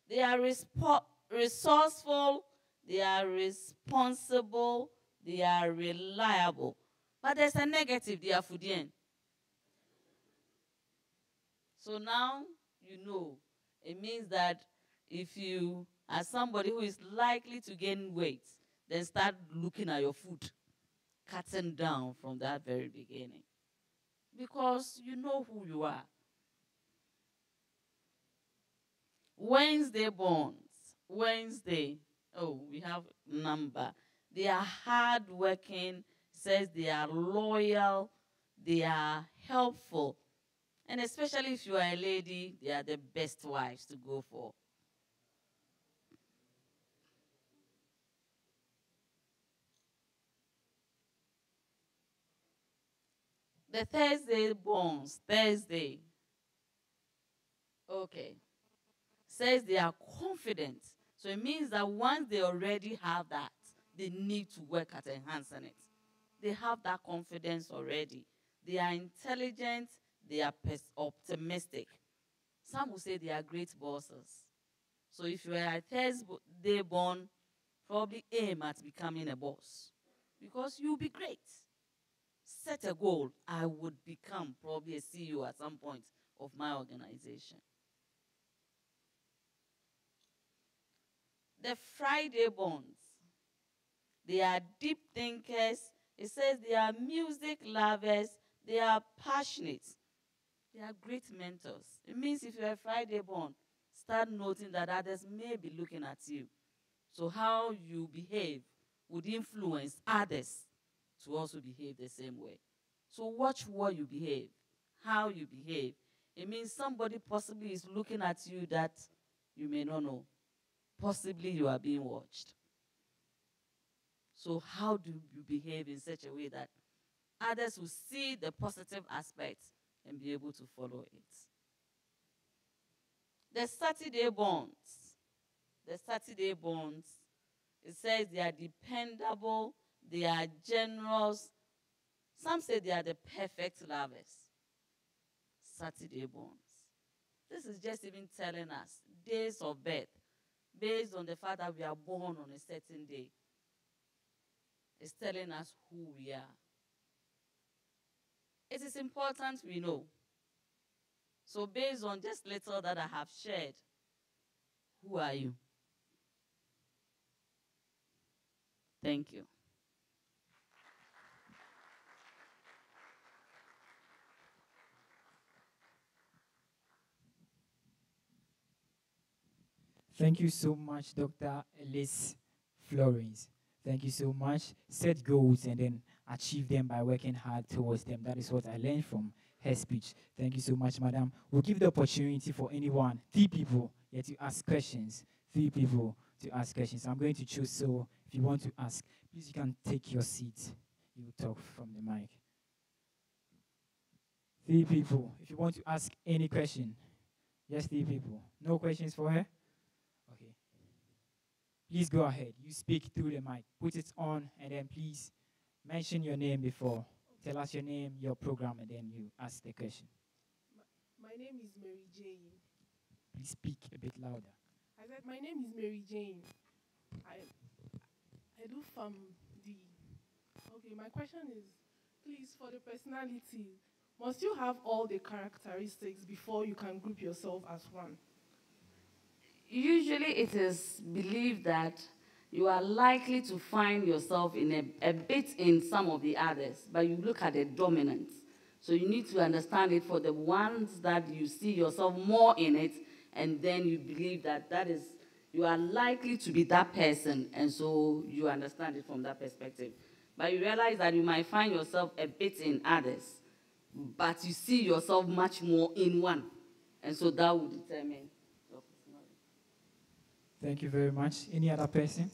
They are resourceful. They are responsible. They are reliable. But there's a negative. They are Fudian. So now you know. It means that if you as somebody who is likely to gain weight, then start looking at your food, cutting down from that very beginning. Because you know who you are. Wednesday bonds. Wednesday. Oh, we have number. They are hardworking, says they are loyal, they are helpful. And especially if you are a lady, they are the best wives to go for. The Thursday bonds, Thursday. Okay. Says they are confident. So it means that once they already have that, they need to work at enhancing it. They have that confidence already. They are intelligent, they are optimistic. Some will say they are great bosses. So if you are a Thursday born, probably aim at becoming a boss. Because you'll be great. Set a goal. I would become probably a CEO at some point of my organization. The Friday bonds. They are deep thinkers. It says they are music lovers. They are passionate. They are great mentors. It means if you're a Friday born, start noting that others may be looking at you. So how you behave would influence others to also behave the same way. So watch what you behave, how you behave. It means somebody possibly is looking at you that you may not know. Possibly you are being watched. So how do you behave in such a way that others will see the positive aspects and be able to follow it? The Saturday bonds. The Saturday bonds, it says they are dependable, they are generous. Some say they are the perfect lovers. Saturday bonds. This is just even telling us days of birth based on the fact that we are born on a certain day. It's telling us who we are. It is important we know. So based on just little that I have shared, who are you? Thank you. Thank you so much, Dr. Elise Florence. Thank you so much. Set goals and then achieve them by working hard towards them. That is what I learned from her speech. Thank you so much, madam. We'll give the opportunity for anyone, 3 people, here to ask questions. 3 people to ask questions. I'm going to choose, so if you want to ask, please you can take your seat. You will talk from the mic. 3 people. If you want to ask any question, yes, 3 people. No questions for her? Okay. Please go ahead. You speak through the mic. Put it on, and then please mention your name before. Tell us your name, your program, and then you ask the question. My name is Mary Jane. Please speak a bit louder. I said, my name is Mary Jane. I do Farm D. Okay, my question is, please, for the personality, must you have all the characteristics before you can group yourself as one? Usually it is believed that you are likely to find yourself in a bit in some of the others, but you look at the dominant. So you need to understand it for the ones that you see yourself more in it, and then you believe that you are likely to be that person, and so you understand it from that perspective. But you realize that you might find yourself a bit in others, but you see yourself much more in one, and so that will determine your personality. Thank you very much. Any other person?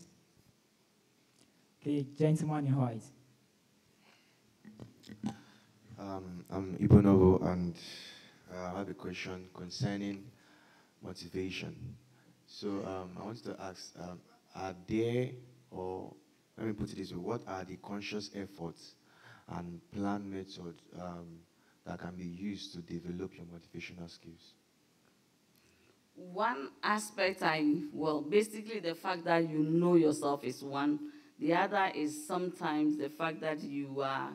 Okay, gentleman in white. I'm Ibonobo, and I have a question concerning motivation. So I wanted to ask, are there, or let me put it this way, what are the conscious efforts and plan methods that can be used to develop your motivational skills? One aspect basically the fact that you know yourself is one. The other is sometimes the fact that you are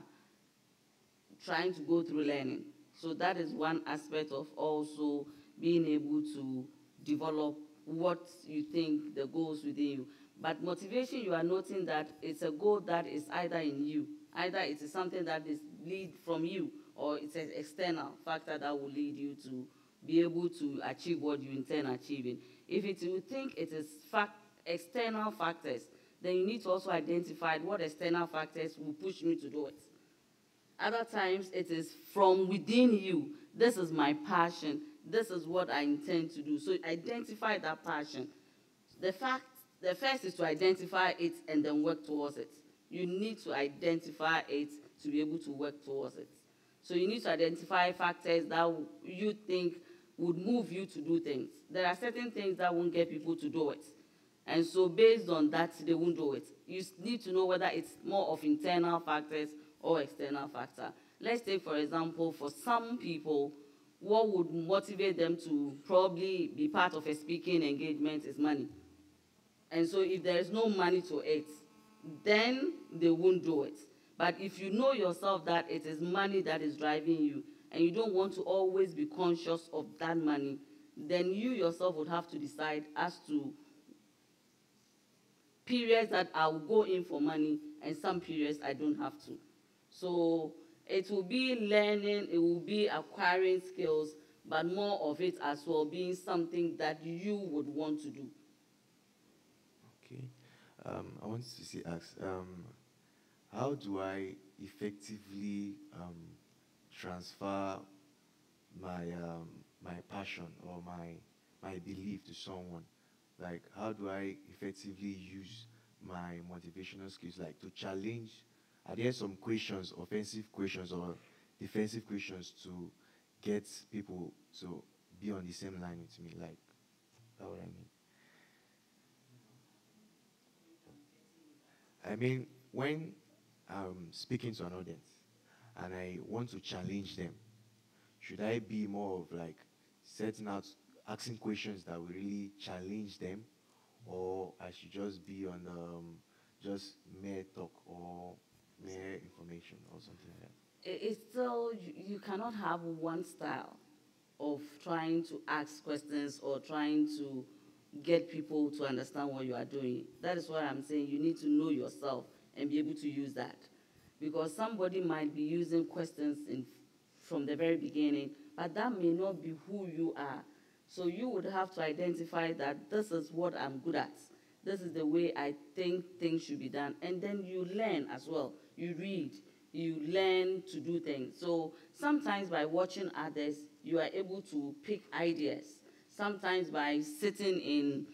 trying to go through learning. So that is one aspect of also being able to develop what you think the goals within you. But motivation, you are noting that it's a goal that is either in you, either it is something that is lead from you, or it's an external factor that will lead you to be able to achieve what you intend achieving. If you think it is external factors, then you need to also identify what external factors will push me to do it. Other times, it is from within you. This is my passion. This is what I intend to do. So identify that passion. The first is to identify it and then work towards it. You need to identify it to be able to work towards it. So you need to identify factors that you think would move you to do things. There are certain things that won't get people to do it. And so based on that, they won't do it. You need to know whether it's more of internal factors or external factor. Let's take, for example, for some people, what would motivate them to probably be part of a speaking engagement is money. And so if there is no money to it, then they won't do it. But if you know yourself that it is money that is driving you, and you don't want to always be conscious of that money, then you yourself would have to decide as to periods that I will go in for money and some periods I don't have to. So it will be learning, it will be acquiring skills, but more of it as well being something that you would want to do. Okay. I want to ask, how do I effectively transfer my my passion or my belief to someone? Like, how do I effectively use my motivational skills, like to challenge? Are there some questions, offensive questions or defensive questions, to get people to be on the same line with me? Like, that's what I mean. I mean, when I'm speaking to an audience and I want to challenge them, should I be more of like setting out, asking questions that will really challenge them, or I should just be on just mere talk or mere information or something like that? It's still, you cannot have one style of trying to ask questions or trying to get people to understand what you are doing. That is what I'm saying. You need to know yourself and be able to use that. Because somebody might be using questions from the very beginning, but that may not be who you are. So you would have to identify that this is what I'm good at. This is the way I think things should be done. And then you learn as well. You read. You learn to do things. So sometimes by watching others, you are able to pick ideas. Sometimes by sitting in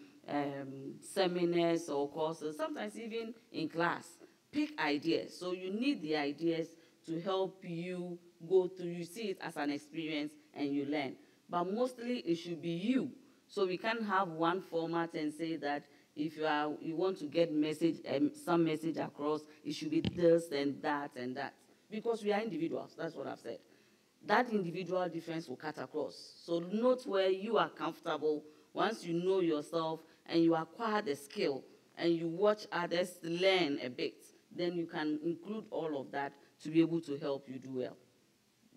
seminars or courses, sometimes even in class, pick ideas. So you need the ideas to help you go through. You see it as an experience and you learn. But mostly it should be you. So we can't have one format and say that if you want to get some message across, it should be this and that and that. Because we are individuals, that's what I've said. That individual difference will cut across. So note where you are comfortable. Once you know yourself and you acquire the skill and you watch others learn a bit, then you can include all of that to be able to help you do well.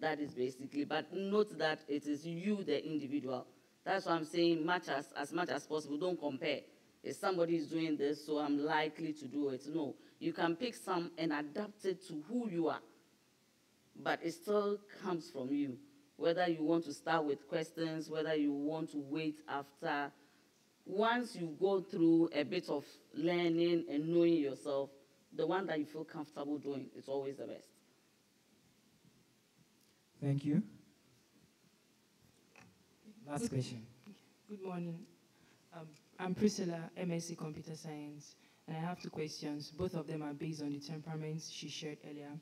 That is basically, but note that it is you, the individual. That's why I'm saying as much as possible, don't compare. If somebody is doing this, so I'm likely to do it. No, you can pick some and adapt it to who you are. But it still comes from you. Whether you want to start with questions, whether you want to wait after. Once you go through a bit of learning and knowing yourself, the one that you feel comfortable doing is always the best. Thank you. Last question. Good morning. I'm Priscilla, MSc Computer Science, and I have two questions. Both of them are based on the temperaments she shared earlier.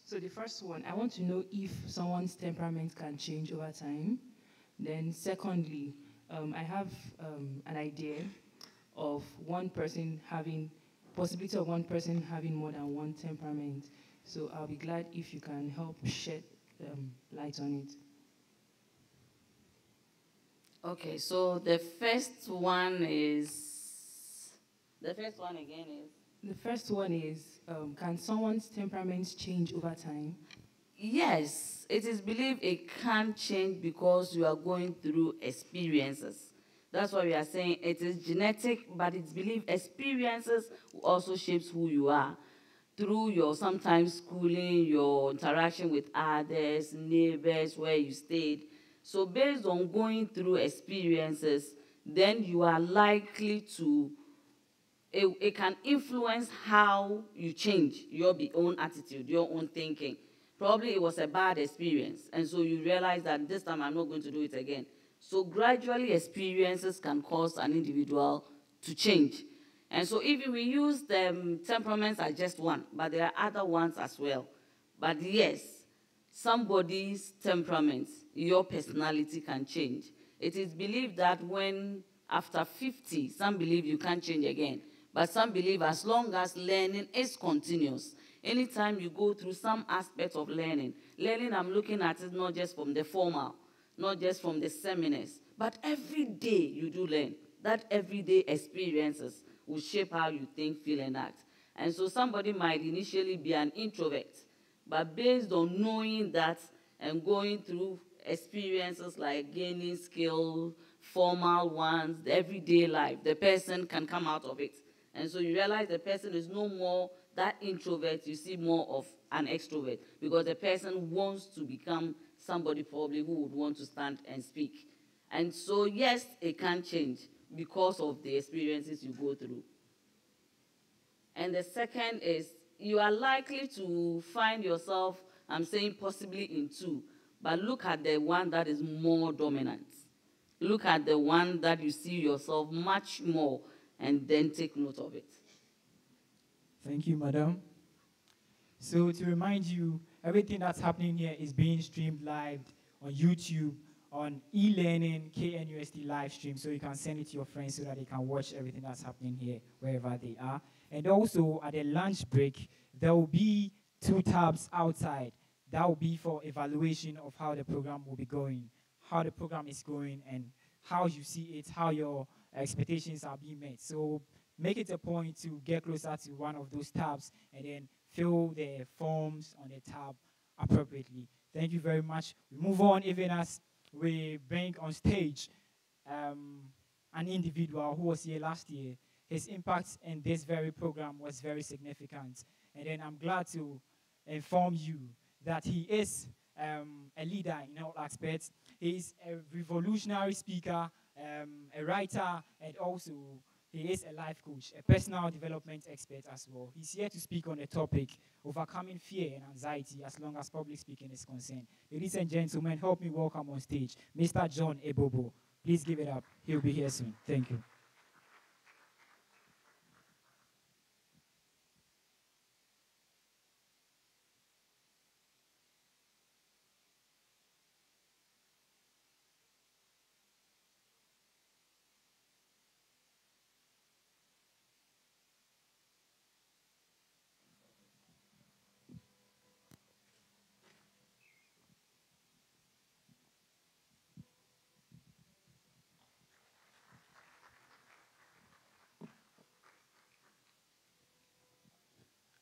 So the first one, I want to know if someone's temperament can change over time. Then secondly, I have an idea of possibility of one person having more than one temperament. So I'll be glad if you can help shed light on it. Okay, so the first one again is? The first one is, can someone's temperaments change over time? Yes, it is believed it can change because you are going through experiences. That's why we are saying it is genetic, but it's believed experiences also shapes who you are through your sometimes schooling, your interaction with others, neighbors, where you stayed. So based on going through experiences, then you are likely to, it can influence how you change your own attitude, your own thinking. Probably it was a bad experience, and so you realize that this time I'm not going to do it again. So gradually experiences can cause an individual to change. And so if we use the temperaments as just one, but there are other ones as well. But yes, somebody's temperament, your personality can change. It is believed that when after 50, some believe you can't change again. But some believe as long as learning is continuous, anytime you go through some aspect of learning, I'm looking at it not just from the formal, not just from the seminars, but every day you do learn. That everyday experiences will shape how you think, feel, and act. And so somebody might initially be an introvert, but based on knowing that and going through experiences like gaining skill, formal ones, the everyday life, the person can come out of it. And so you realize the person is no more that introvert, you see more of an extrovert, because the person wants to become somebody probably who would want to stand and speak. And so yes, it can change because of the experiences you go through. And the second is you are likely to find yourself, I'm saying possibly in two, but look at the one that is more dominant. Look at the one that you see yourself much more, and then take note of it. Thank you, madam. So to remind you, everything that's happening here is being streamed live on YouTube, on e-learning, KNUST live stream, so you can send it to your friends so that they can watch everything that's happening here wherever they are. And also at the lunch break, there will be 2 tabs outside. That will be for evaluation of how the program will be going, how the program is going, and how you see it, how your expectations are being met. So make it a point to get closer to one of those tabs and then fill the forms on the tab appropriately. Thank you very much. We move on even as we bring on stage an individual who was here last year. His impact in this very program was very significant. And then I'm glad to inform you that he is a leader in all aspects. He is a revolutionary speaker, a writer, and also he is a life coach, a personal development expert as well. He's here to speak on the topic, overcoming fear and anxiety as long as public speaking is concerned. Ladies and gentlemen, help me welcome on stage Mr. John Ebobo. Please give it up. He'll be here soon. Thank you.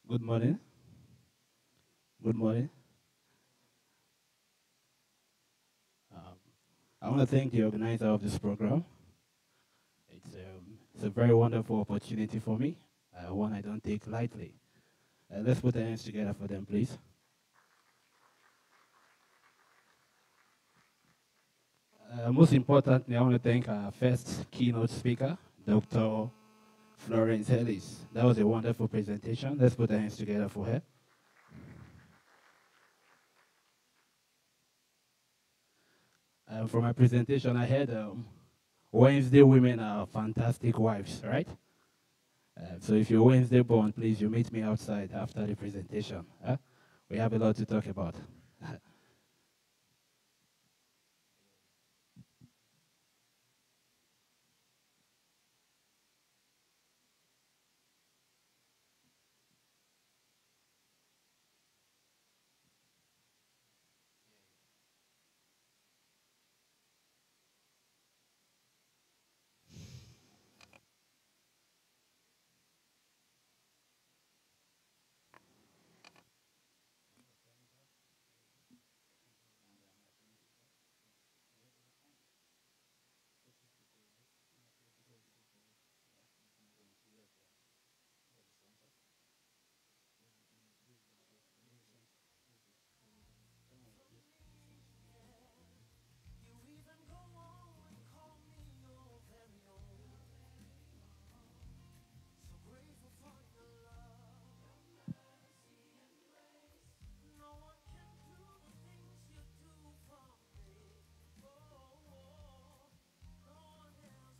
Good morning. Good morning. I want to thank the organizer of this program. It's a very wonderful opportunity for me, one I don't take lightly. Let's put our hands together for them, please. Most importantly, I want to thank our first keynote speaker, Dr. Florence Ellis. That was a wonderful presentation. Let's put our hands together for her. For my presentation, I had Wednesday women are fantastic wives, right? So if you're Wednesday born, please, you meet me outside after the presentation. Huh? We have a lot to talk about.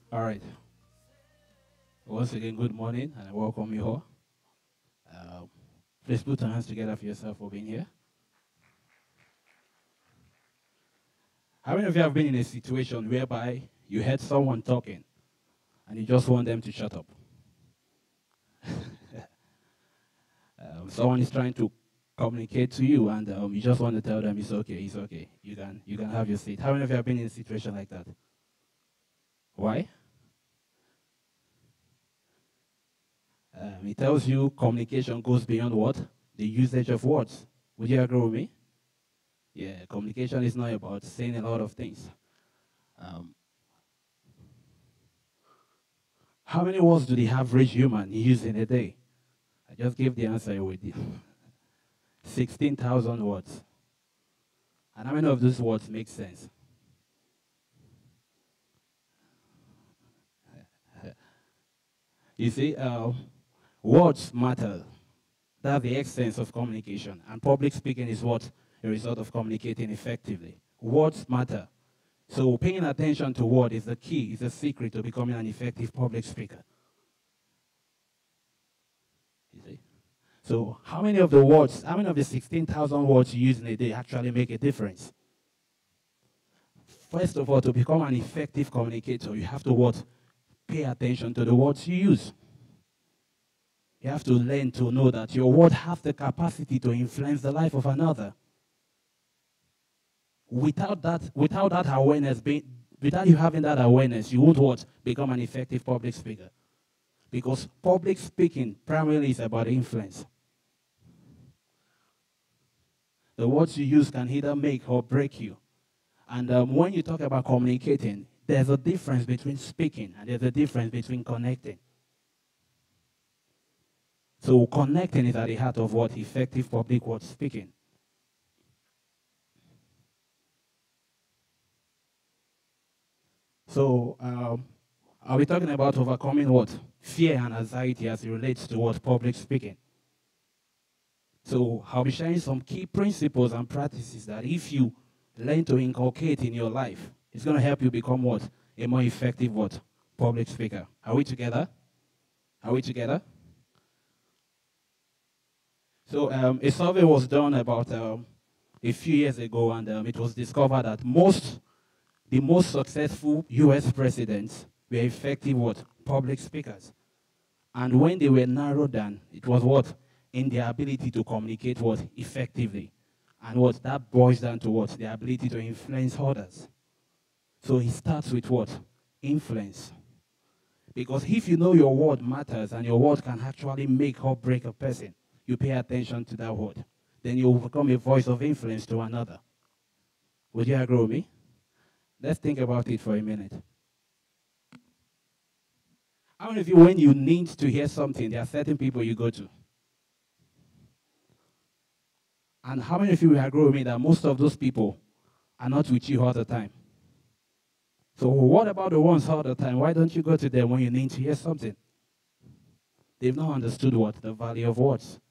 All right. Once again, good morning, and I welcome you all. Please put your hands together for yourself for being here. How many of you have been in a situation whereby you heard someone talking and you just want them to shut up? Someone is trying to communicate to you, and you just want to tell them it's okay, it's okay. You can have your seat. How many of you have been in a situation like that? Why? It tells you communication goes beyond what? The usage of words. Would you agree with me? Yeah, communication is not about saying a lot of things. How many words do the average human use in a day? I just gave the answer with you. 16,000 words. And how many of those words make sense? You see, words matter. That's the essence of communication. And public speaking is what? A result of communicating effectively. Words matter. So paying attention to words is the key, is the secret to becoming an effective public speaker. You see? So how many of the 16,000 words you use in a day actually make a difference? First of all, to become an effective communicator, you have to what? Pay attention to the words you use. You have to learn to know that your word has the capacity to influence the life of another. Without you having that awareness, you won't what? Become an effective public speaker. Because public speaking primarily is about influence. The words you use can either make or break you. And when you talk about communicating, there's a difference between speaking and there's a difference between connecting. So connecting is at the heart of what? Effective public word speaking. So I'll be talking about overcoming what? Fear and anxiety as it relates to what? Public speaking. So I'll be sharing some key principles and practices that if you learn to inculcate in your life, it's going to help you become what? A more effective what? Public speaker. Are we together? Are we together? So a survey was done about a few years ago, and it was discovered that the most successful U.S. presidents were effective what? Public speakers. And when they were narrowed down, it was what? In their ability to communicate what? Effectively. And what? That boils down to what? The ability to influence others. So it starts with what? Influence. Because if you know your word matters and your word can actually make or break a person, you pay attention to that word, then you will become a voice of influence to another. Would you agree with me? Let's think about it for a minute. How many of you, when you need to hear something, there are certain people you go to? And how many of you will agree with me that most of those people are not with you all the time? So what about the ones all the time? Why don't you go to them when you need to hear something? They've not understood what? The value of words.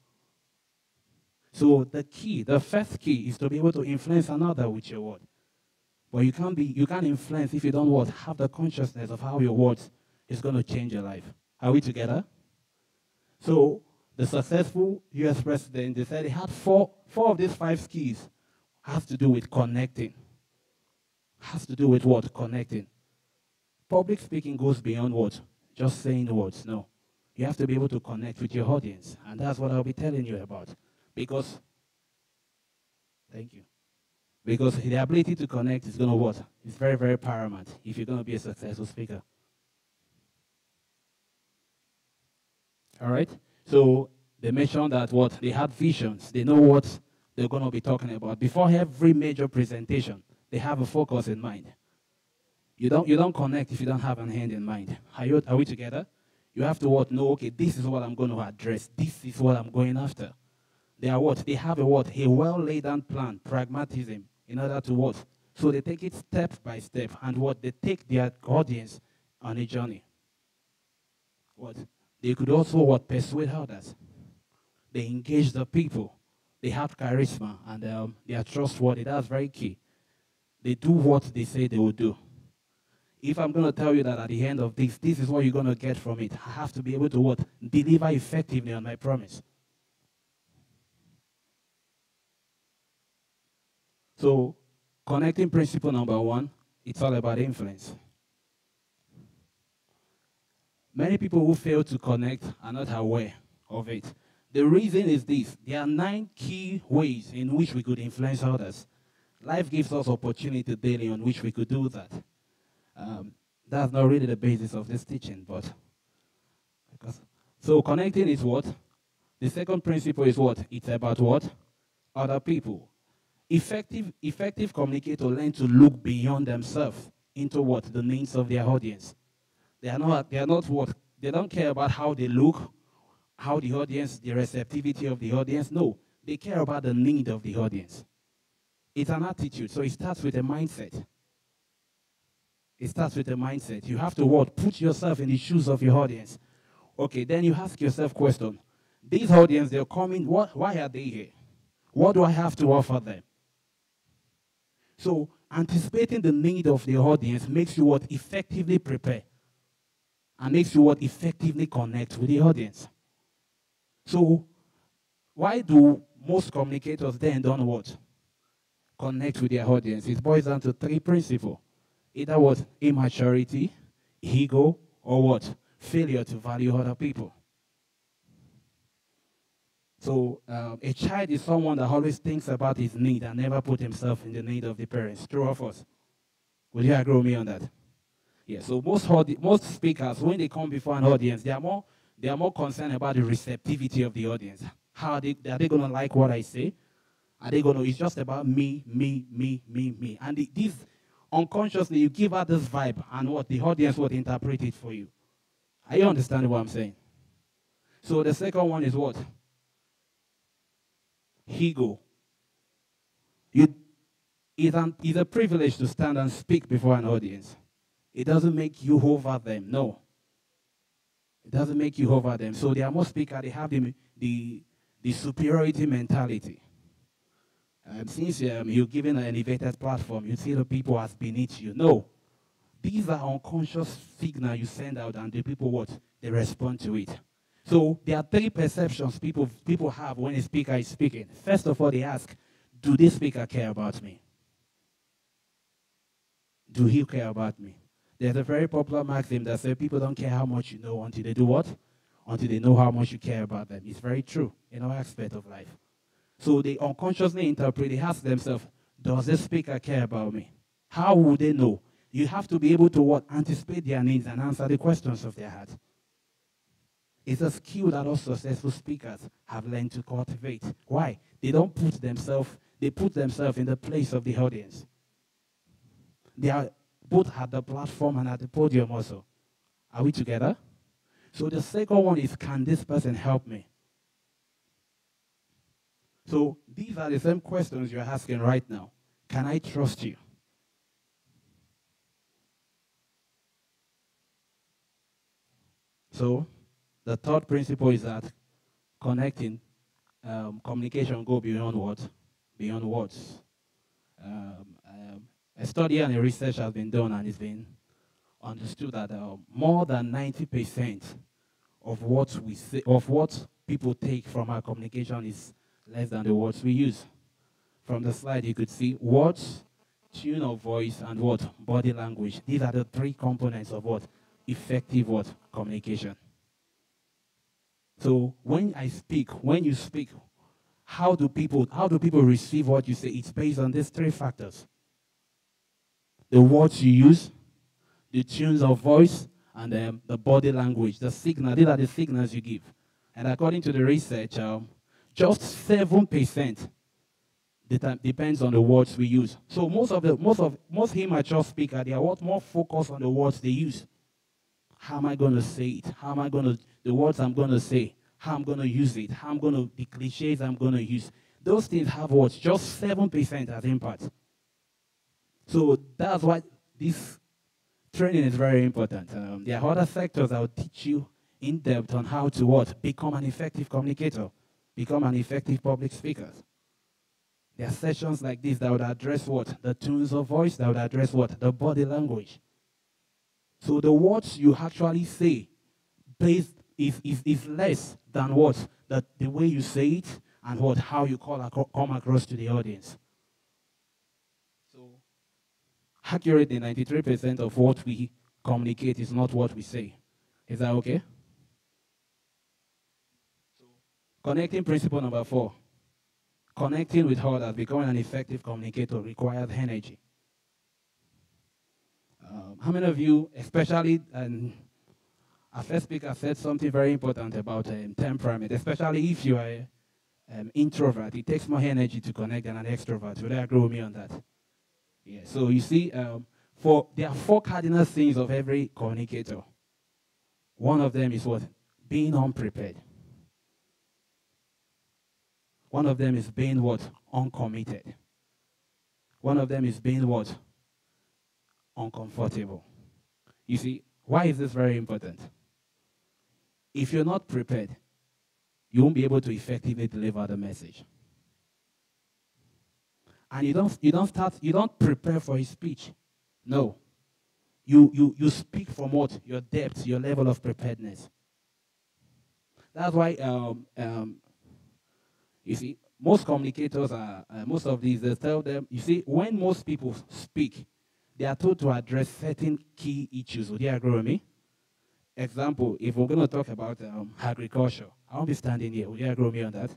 So the first key is to be able to influence another with your word. But you can't influence if you don't what? Have the consciousness of how your words is going to change your life. Are we together? So the successful US president, they said he had four of these 5 keys has to do with connecting. Has to do with what? Connecting. Public speaking goes beyond what? Just saying words. No. You have to be able to connect with your audience. And that's what I'll be telling you about. Because, thank you. Because the ability to connect is going to what? It's very, very paramount if you're going to be a successful speaker. All right? So they mentioned that what? They had visions. They know what they're going to be talking about. Before every major presentation, they have a focus in mind. You don't connect if you don't have an end in mind. Are we together? You have to what? Know, okay, this is what I'm going to address. This is what I'm going after. They are what? They have a what? A well laid down plan, pragmatism, in order to what? So they take it step by step, and what? They take their audience on a journey. What? They could also what? Persuade others. They engage the people. They have charisma, and they are trustworthy. That's very key. They do what they say they will do. If I'm going to tell you that at the end of this, this is what you're going to get from it, I have to be able to what? Deliver effectively on my promise. So, connecting principle number 1, it's all about influence. Many people who fail to connect are not aware of it. The reason is this. There are 9 key ways in which we could influence others. Life gives us opportunity daily on which we could do that. That's not really the basis of this teaching, but so connecting is what? The second principle is what? It's about what? Other people. Effective communicators learn to look beyond themselves into what? The needs of their audience. They are not what? They don't care about how they look, how the audience, the receptivity of the audience. No, they care about the need of the audience. It's an attitude, so it starts with a mindset. It starts with a mindset. You have to what? Put yourself in the shoes of your audience. Okay, then you ask yourself question. These audience, they're coming, why are they here? What do I have to offer them? So anticipating the need of the audience makes you what? Effectively prepare. And makes you what? Effectively connect with the audience. So why do most communicators then don't what? Connect with their audience? It boils down to 3 principles. Either what? Immaturity, ego, or what? Failure to value other people. So a child is someone that always thinks about his need and never put himself in the need of the parents. True of us. Would you agree with me on that? Yeah, so most speakers, when they come before an audience, they are more concerned about the receptivity of the audience. Are they going to like what I say? Are they going to? It's just about me. And this unconsciously, you give out this vibe, and what the audience would interpret it for you. Are you understanding what I'm saying? So the second one is what? Ego. It's a privilege to stand and speak before an audience. It doesn't make you over them. No. It doesn't make you over them. So there are most speakers, they have the superiority mentality. Since you're given an elevated platform, you see the people as beneath you. No. These are unconscious signals you send out, and the people what? They respond to it. So there are 3 perceptions people have when a speaker is speaking. First of all, they ask, do this speaker care about me? Do he care about me? There's a very popular maxim that says people don't care how much you know until they do what? Until they know how much you care about them. It's very true in all aspects of life. So they unconsciously interpret, they ask themselves, does this speaker care about me? How would they know? You have to be able to what? Anticipate their needs and answer the questions of their heart. It's a skill that all successful speakers have learned to cultivate. Why? They put themselves in the place of the audience. They are both at the platform and at the podium also. Are we together? So the second one is, can this person help me? So these are the same questions you're asking right now. Can I trust you? So the third principle is that connecting, communication go beyond what? Beyond words. A study and a research has been done, and it's been understood that more than 90% of what we say, of what people take from our communication is less than the words we use. From the slide, you could see words, tune of voice, and what? Body language. These are the 3 components of what? Effective what? Communication. So when you speak, how do people receive what you say? It's based on these 3 factors. The words you use, the tunes of voice, and the body language, the signal. These are the signals you give. And according to the research, just 7% depends on the words we use. So most immature speakers, they are more focused on the words they use. How am I going to say it? The words I'm going to say, how I'm going to use it, the cliches I'm going to use. Those things have what? Just 7% as impact. So that's why this training is very important. There are other sectors that will teach you in depth on how to what? Become an effective communicator, become an effective public speaker. There are sessions like this that would address what? The tunes of voice, that would address what? The body language. So the words you actually say is less than what the way you say it and how you come across to the audience. So accurately, 93% of what we communicate is not what we say. Is that okay? So, connecting principle number 4. Connecting with others, becoming an effective communicator requires energy. How many of you, especially, our first speaker said something very important about temperament, especially if you are introvert. It takes more energy to connect than an extrovert. Would you agree with me on that? Yeah. So you see, there are 4 cardinal things of every communicator. One of them is what? Being unprepared. One of them is being what? Uncommitted. One of them is being what? Uncomfortable. You see, why is this very important? If you're not prepared, you won't be able to effectively deliver the message. And you don't prepare for a speech. No. You speak from what? Your depth, your level of preparedness. That's why you see, most communicators most of these, they tell them, you see, when most people speak, they are told to address certain key issues. Would you agree with me? Example, if we're going to talk about agriculture, I won't be standing here. Would you agree with me on that?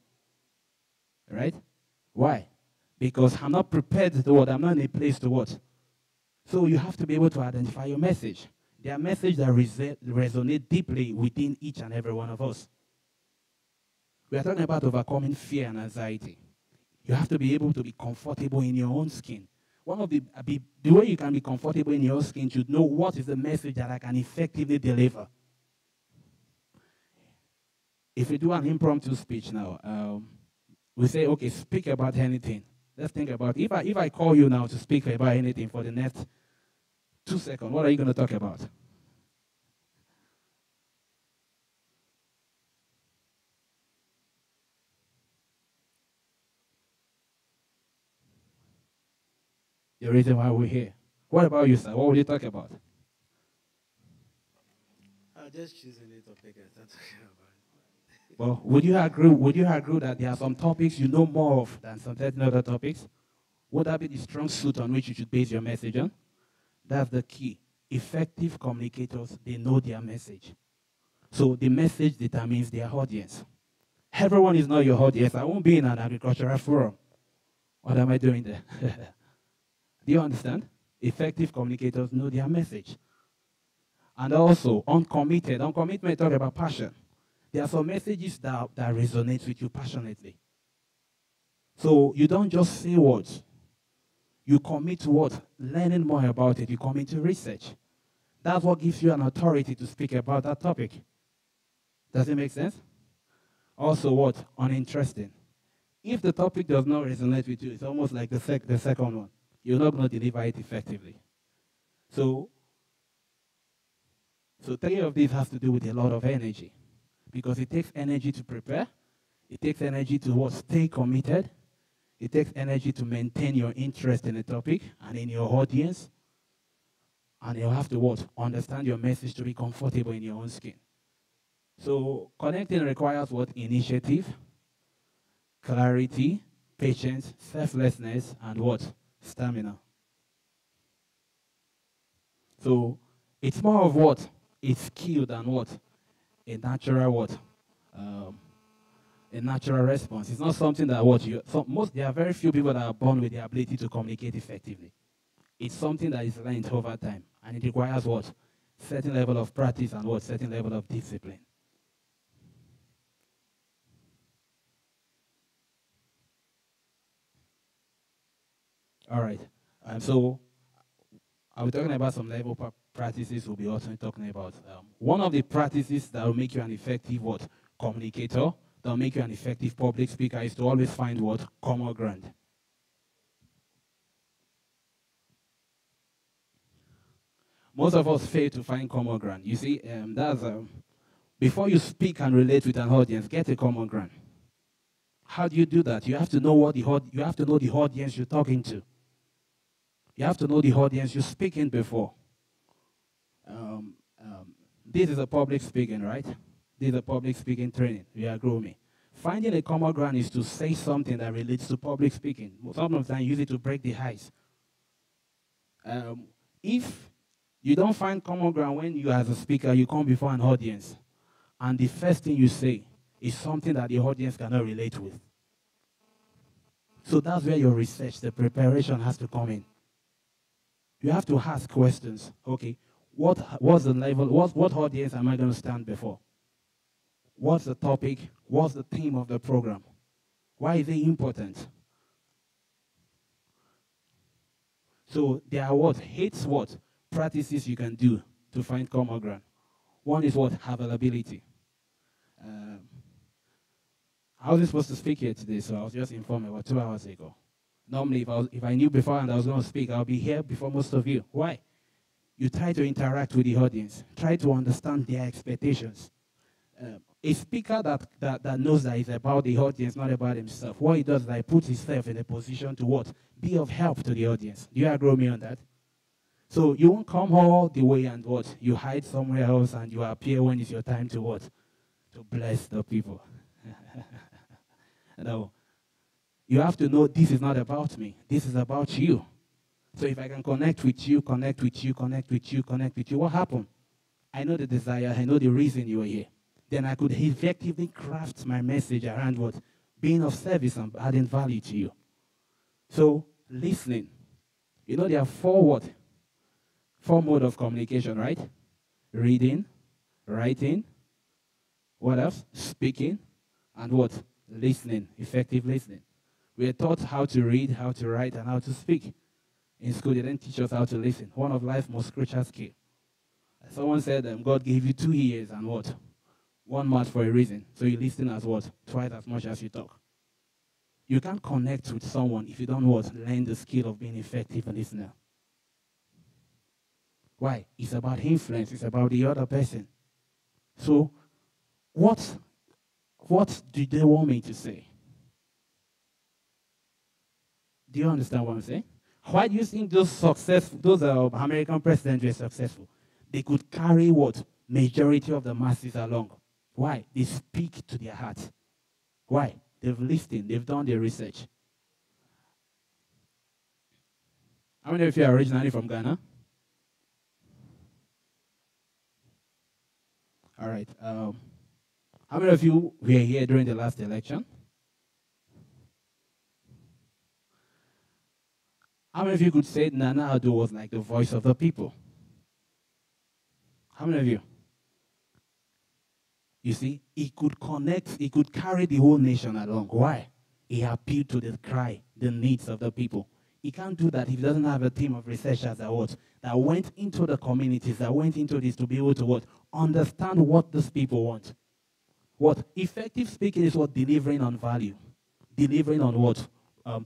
Right? Why? Because I'm not prepared to what? I'm not in a place to what? So you have to be able to identify your message. There are messages that resonate deeply within each and every one of us. We are talking about overcoming fear and anxiety. You have to be able to be comfortable in your own skin. One of the way you can be comfortable in your skin, should know what is the message that I can effectively deliver. If we do an impromptu speech now, we say, okay, speak about anything. Let's think about, if I call you now to speak about anything for the next 2 seconds, what are you going to talk about? The reason why we're here. What about you, sir? What would you talk about? I'm just choosing a topic and start talking about it. Well, would you agree that there are some topics you know more of than some certain other topics? Would that be the strong suit on which you should base your message on? That's the key. Effective communicators, they know their message. So the message determines their audience. Everyone is not your audience. I won't be in an agricultural forum. What am I doing there? Do you understand? Effective communicators know their message. And also, uncommitted. Uncommitted, talk about passion. There are some messages that resonate with you passionately. So you don't just say words. You commit to what? Learning more about it. You commit to research. That's what gives you an authority to speak about that topic. Does it make sense? Also what? Uninteresting. If the topic does not resonate with you, it's almost like the second one. You're not going to deliver it effectively. So 3 of these has to do with a lot of energy. Because it takes energy to prepare. It takes energy to what? Stay committed. It takes energy to maintain your interest in the topic and in your audience. And you have to what? Understand your message to be comfortable in your own skin. So connecting requires what? Initiative, clarity, patience, selflessness, and what? Stamina. So it's more of what? It's skill than what? A natural what? A natural response. It's not something that what you. There are very few people that are born with the ability to communicate effectively. It's something that is learned over time, and it requires what? Certain level of practice and what? Certain level of discipline. All right. So I'll be talking about some level practices. We'll be also talking about one of the practices that will make you an effective what? Communicator. That will make you an effective public speaker is to always find what? Common ground. Most of us fail to find common ground. You see, before you speak and relate with an audience, get a common ground. How do you do that? You have to know you have to know the audience you're talking to. You have to know the audience you're speaking before. Um, this is a public speaking, right? This is a public speaking training. You agree with me? Finding a common ground is to say something that relates to public speaking. Sometimes I use it to break the ice. If you don't find common ground when you as a speaker, you come before an audience, and the first thing you say is something that the audience cannot relate with. So that's where your research, the preparation has to come in. You have to ask questions. Okay, what's the level, what audience am I going to stand before? What's the topic? What's the theme of the program? Why is it important? So there are what practices you can do to find common ground. One is what? Availability. I wasn't supposed to speak here today, so I was just informed about 2 hours ago. Normally, if I knew beforehand I was going to speak, I'll be here before most of you. Why? You try to interact with the audience. Try to understand their expectations. A speaker that knows that it's about the audience, not about himself, what he does is that he puts himself in a position to what? Be of help to the audience. Do you agree with me on that? So you won't come all the way and what? You hide somewhere else and you appear when it's your time to what? To bless the people. No. You have to know this is not about me. This is about you. So if I can connect with you, what happened? I know the desire, I know the reason you are here. Then I could effectively craft my message around what? Being of service and adding value to you. So, listening. You know there are four modes of communication, right? Reading, writing, what else? Speaking, and what? Listening, effective listening. We are taught how to read, how to write, and how to speak. In school, they didn't teach us how to listen. One of life's most crucial skills. Someone said God gave you 2 ears and what? 1 mouth for a reason. So you listen as what? Twice as much as you talk. You can't connect with someone if you don't what? Learn the skill of being effective listener. Why? It's about influence. It's about the other person. So, what do they want me to say? Do you understand what I'm saying? Why do you think those American presidents were successful? They could carry what? Majority of the masses along. Why? They speak to their heart. Why? They've listened. They've done their research. How many of you are originally from Ghana? All right. How many of you were here during the last election? How many of you could say Nana Addo was like the voice of the people? How many of you? You see, he could connect, he could carry the whole nation along. Why? He appealed to the cry, the needs of the people. He can't do that if he doesn't have a team of researchers that went into the communities, that went into this to be able to what? Understand what these people want. What? Effective speaking is what? Delivering on value. Delivering on what?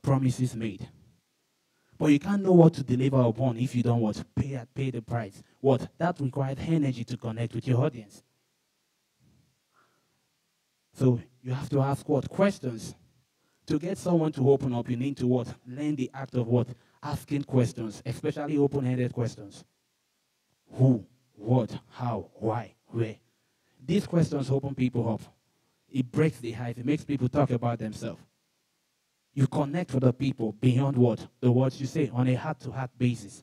Promises made. But you can't know what to deliver upon if you don't what? Pay the price. What? That requires energy to connect with your audience. So you have to ask what? Questions. To get someone to open up, you need to what? Learn the act of what? Asking questions, especially open-ended questions. Who? What? How? Why? Where? These questions open people up. It breaks the ice. It makes people talk about themselves. You connect with the people beyond what? The words you say on a heart-to-heart basis.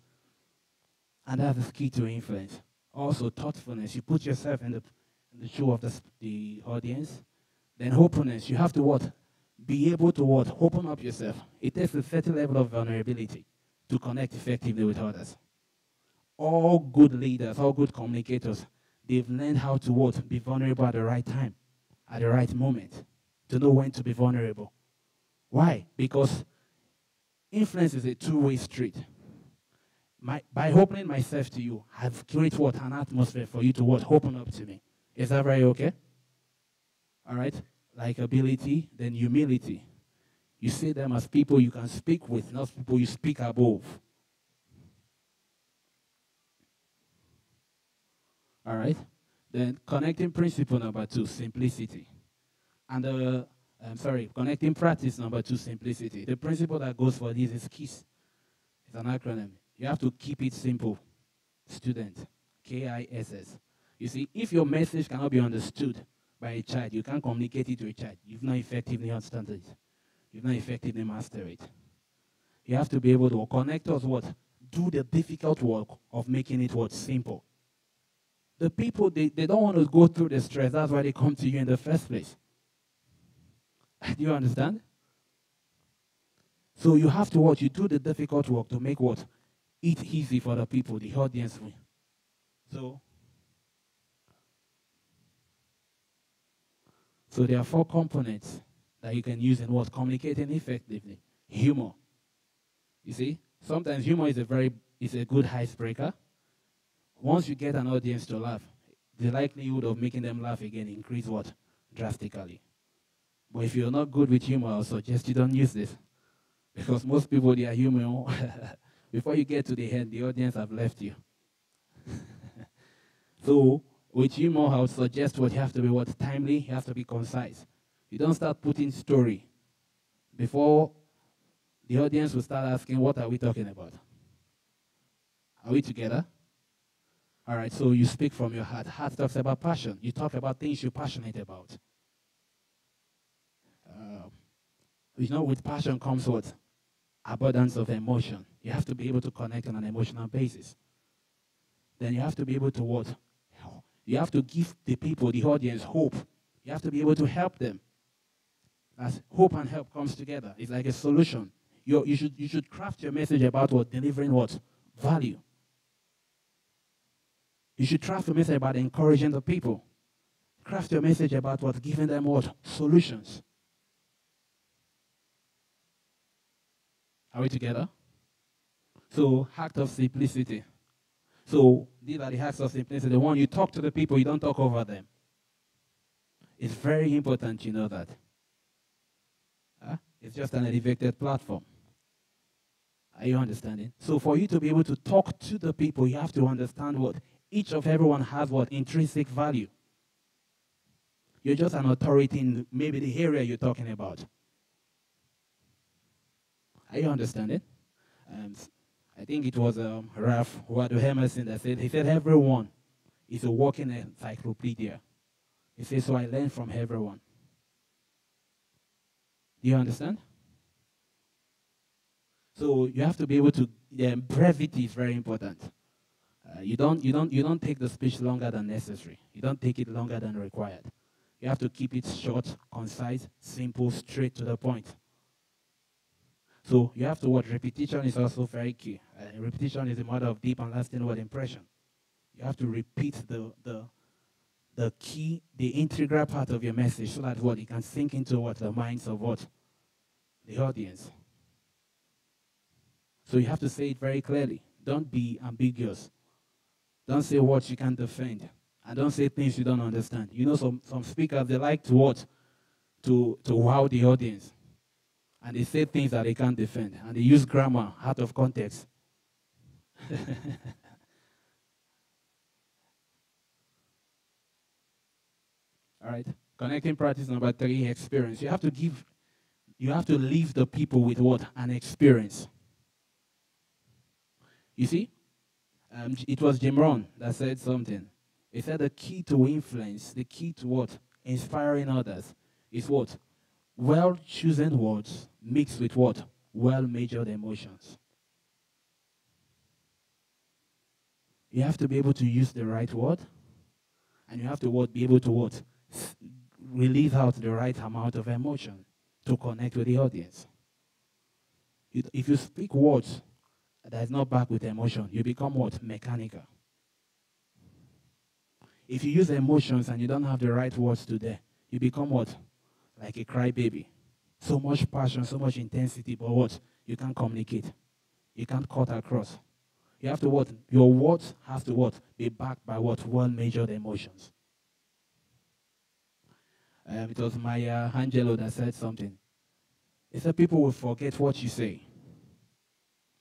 And that's the key to influence. Also, thoughtfulness. You put yourself in the shoe of the audience. Then openness. You have to what? Be able to what? Open up yourself. It takes a certain level of vulnerability to connect effectively with others. All good leaders, all good communicators, they've learned how to what? Be vulnerable at the right time, at the right moment, to know when to be vulnerable. Why? Because influence is a two-way street. By opening myself to you, I've created what? An atmosphere for you to what? Open up to me. Is that very okay? All right? Like ability, then humility. You see them as people you can speak with, not people you speak above. All right? Then connecting principle number 2, simplicity. And connecting practice number 2, simplicity. The principle that goes for this is KISS. It's an acronym. You have to keep it simple. Student, KISS. You see, if your message cannot be understood by a child, you can't communicate it to a child. You've not effectively understood it. You've not effectively mastered it. You have to be able to connect us what? Do the difficult work of making it what? Simple. The people, they don't want to go through the stress. That's why they come to you in the first place. Do you understand? So you have to what? You do the difficult work to make what? It easy for the people, the audience. So there are 4 components that you can use in what? Communicating effectively. Humor. You see, sometimes humor is a good icebreaker. Once you get an audience to laugh, the likelihood of making them laugh again increase what? Drastically. But if you're not good with humor, I suggest you don't use this. Because most people, they are humor. Before you get to the end, the audience have left you. So, with humor, I would suggest what you have to be what? Timely, you have to be concise. You don't start putting story before the audience will start asking, what are we talking about? Are we together? All right, so you speak from your heart. Heart talks about passion. You talk about things you're passionate about. With passion comes what? Abundance of emotion. You have to be able to connect on an emotional basis. Then you have to be able to what? You have to give the people, the audience, hope. You have to be able to help them. As hope and help comes together, it's like a solution. You should craft your message about what? Delivering what? Value. You should craft your message about encouraging the people. Craft your message about what? Giving them what? Solutions. Are we together? So, act of simplicity. So, these are the acts of simplicity. The one you talk to the people, you don't talk over them. It's very important you know that. It's just an elevated platform. Are you understanding? So for you to be able to talk to the people, you have to understand what each of everyone has what intrinsic value. You're just an authority in maybe the area you're talking about. Are you understanding? I think it was Ralph Waldo Emerson that said, he said, everyone is a walking encyclopedia. He says, so I learn from everyone. Do you understand? So you have to be able to, brevity is very important. You don't take the speech longer than necessary. You don't take it longer than required. You have to keep it short, concise, simple, straight to the point. So you have to what? Repetition is also very key. Repetition is a matter of deep and lasting word impression. You have to repeat the key, the integral part of your message so that what? It can sink into what? The minds of what? The audience. So you have to say it very clearly. Don't be ambiguous. Don't say what you can't defend. And don't say things you don't understand. You know, some speakers, they like to what? To wow the audience. And they say things that they can't defend. And they use grammar out of context. All right. Connecting practice number 3, experience. You have to leave the people with what? An experience. You see? It was Jim Rohn that said something. He said the key to influence, the key to what? Inspiring others is what? Well-chosen words mixed with what? Well-measured emotions. You have to be able to use the right word, and you have to what? Be able to what? Release out the right amount of emotion to connect with the audience. If you speak words that is not backed with emotion, you become what? Mechanical. If you use emotions and you don't have the right words to there, you become what? Like a crybaby. So much passion, so much intensity, but what? You can't communicate. You can't cut across. You have to what? Your words have to what? Be backed by what? Well-measured emotions. It was Maya Angelou that said something. He said people will forget what you say.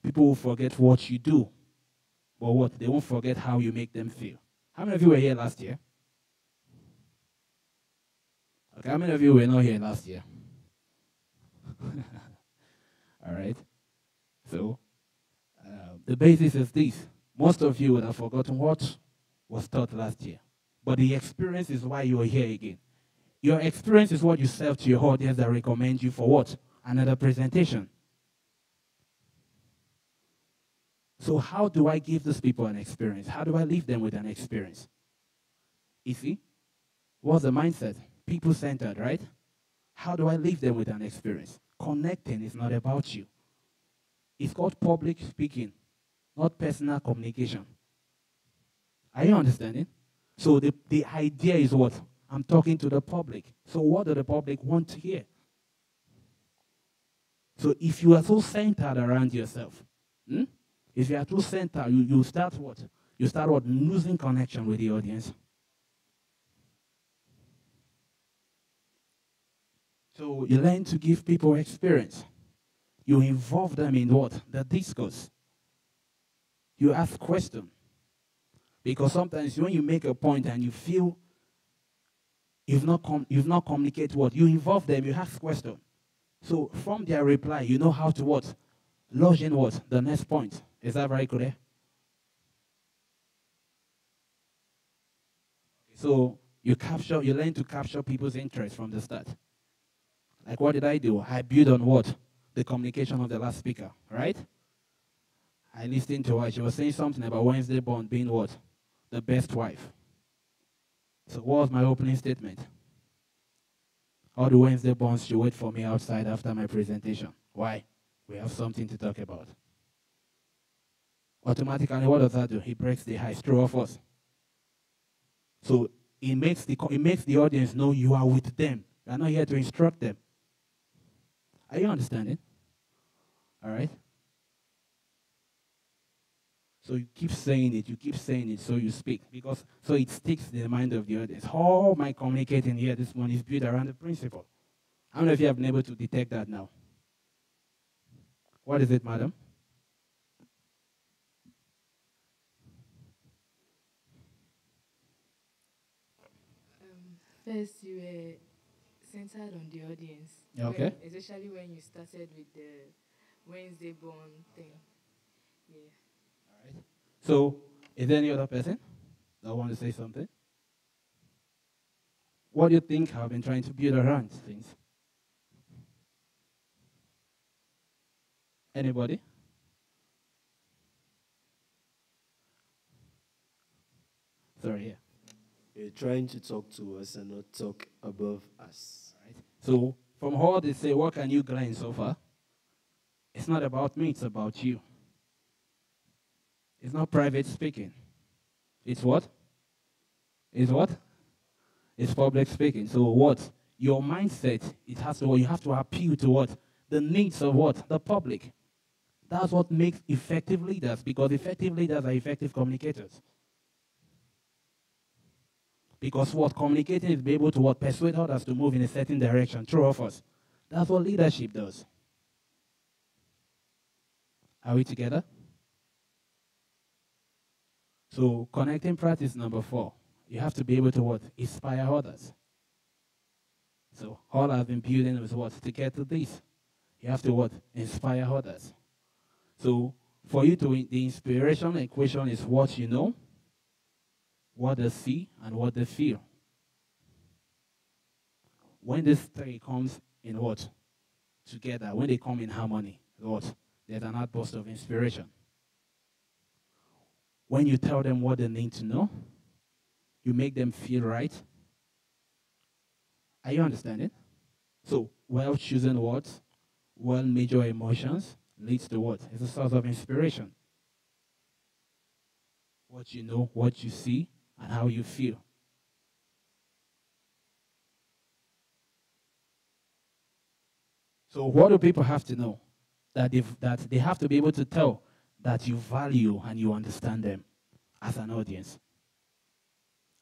People will forget what you do. But what? They won't forget how you make them feel. How many of you were here last year? Okay, how many of you were not here last year? All right. So, the basis is this. Most of you would have forgotten what was taught last year. But the experience is why you're here again. Your experience is what you serve to your audience that recommend you for what? Another presentation. So how do I give these people an experience? How do I leave them with an experience? You see? What's the mindset? People-centered, right? How do I leave them with an experience? Connecting is not about you. It's called public speaking, not personal communication. Are you understanding? So the idea is what? I'm talking to the public. So what do the public want to hear? So if you are so centered around yourself, if you are too centered, you start what? You start what? Losing connection with the audience. So you learn to give people experience. You involve them in what? The discourse. You ask questions. Because sometimes when you make a point and you feel you've not communicated what, you involve them, you ask questions. So from their reply, you know how to what? Lodge in what? The next point. Is that very clear? So you learn to capture people's interest from the start. Like what did I do? I built on what? The communication of the last speaker, right? I listened to her. She was saying something about Wednesday born being what? The best wife. So what was my opening statement? All the Wednesday borns should wait for me outside after my presentation. Why? We have something to talk about. Automatically, what does that do? He breaks the ice through of us. So it makes the audience know you are with them. You are not here to instruct them. Are you understanding? All right? So you keep saying it, so you speak. So it sticks in the mind of the audience. All my communicating here this morning is built around the principle. I don't know if you have been able to detect that now. What is it, madam? First, you were centered on the audience. Okay. Especially when you started with the Wednesday born thing. Yeah. All right. So, is there any other person that want to say something? What do you think I've been trying to build around things? Anybody? Sorry, yeah. You're trying to talk to us and not talk above us. Right. So, from all they say, what can you glean so far? It's not about me, it's about you. It's not private speaking. It's what? It's what? It's public speaking. So what? Your mindset, you have to appeal to what? The needs of what? The public. That's what makes effective leaders, because effective leaders are effective communicators. Because what? Communicating is be able to what? Persuade others to move in a certain direction through us. That's what leadership does. Are we together? So connecting practice number 4. You have to be able to what? Inspire others. So all I've been building is what? To get to this. You have to what? Inspire others. So for you to, the inspiration equation is what you know, what they see, and what they feel. When this three comes in what? Together, when they come in harmony, what? There's an outburst of inspiration. When you tell them what they need to know, you make them feel right. Are you understanding? So, well-chosen words, well-measured emotions leads to what? It's a source of inspiration. What you know, what you see, and how you feel. So what do people have to know? That they have to be able to tell that you value and you understand them as an audience.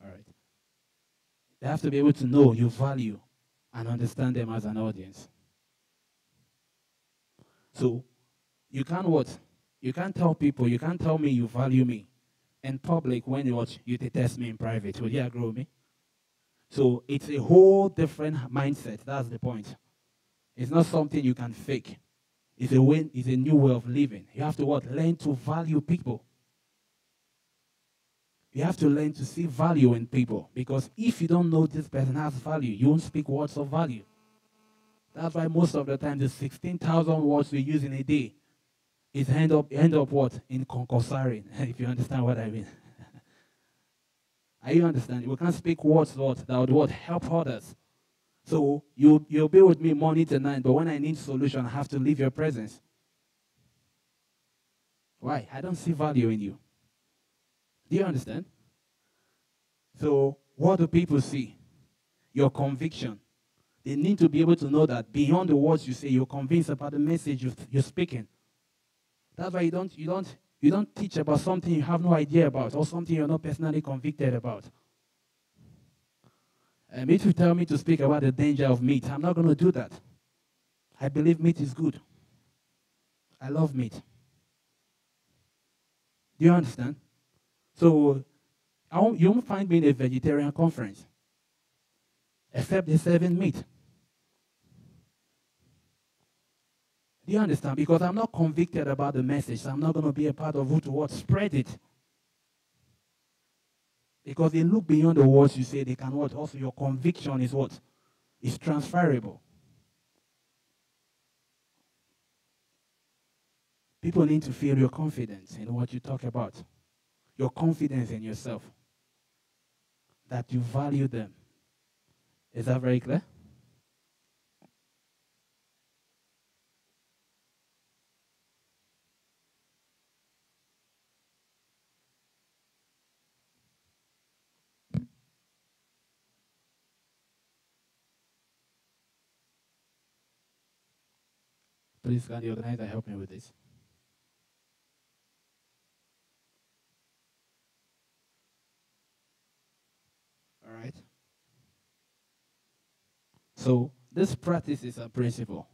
All right. They have to be able to know you value and understand them as an audience. So you can't what? You can't tell people, you can't tell me you value me in public when you detest me in private. Will you agree with me? So it's a whole different mindset. That's the point. It's not something you can fake. It's a new way of living. You have to what? Learn to value people. You have to learn to see value in people, because if you don't know this person has value, you won't speak words of value. That's why most of the time the 16,000 words we use in a day is end up what? In concursaring, if you understand what I mean. Are you understanding? We can't speak words that would help others. So you'll be with me morning to night, but when I need solution, I have to leave your presence. Why? I don't see value in you. Do you understand? So what do people see? Your conviction. They need to be able to know that beyond the words you say, you're convinced about the message you're speaking. That's why you don't teach about something you have no idea about, or something you're not personally convicted about. If you tell me to speak about the danger of meat, I'm not going to do that. I believe meat is good. I love meat. Do you understand? So you won't find me in a vegetarian conference, except they're serving meat. Do you understand? Because I'm not convicted about the message, so I'm not going to be a part of who to what spread it. Because they look beyond the words you say, they can what? Also, your conviction is what? Is transferable. People need to feel your confidence in what you talk about. Your confidence in yourself. That you value them. Is that very clear? Please, can the organizer help me with this? All right. So, this practice is a principle.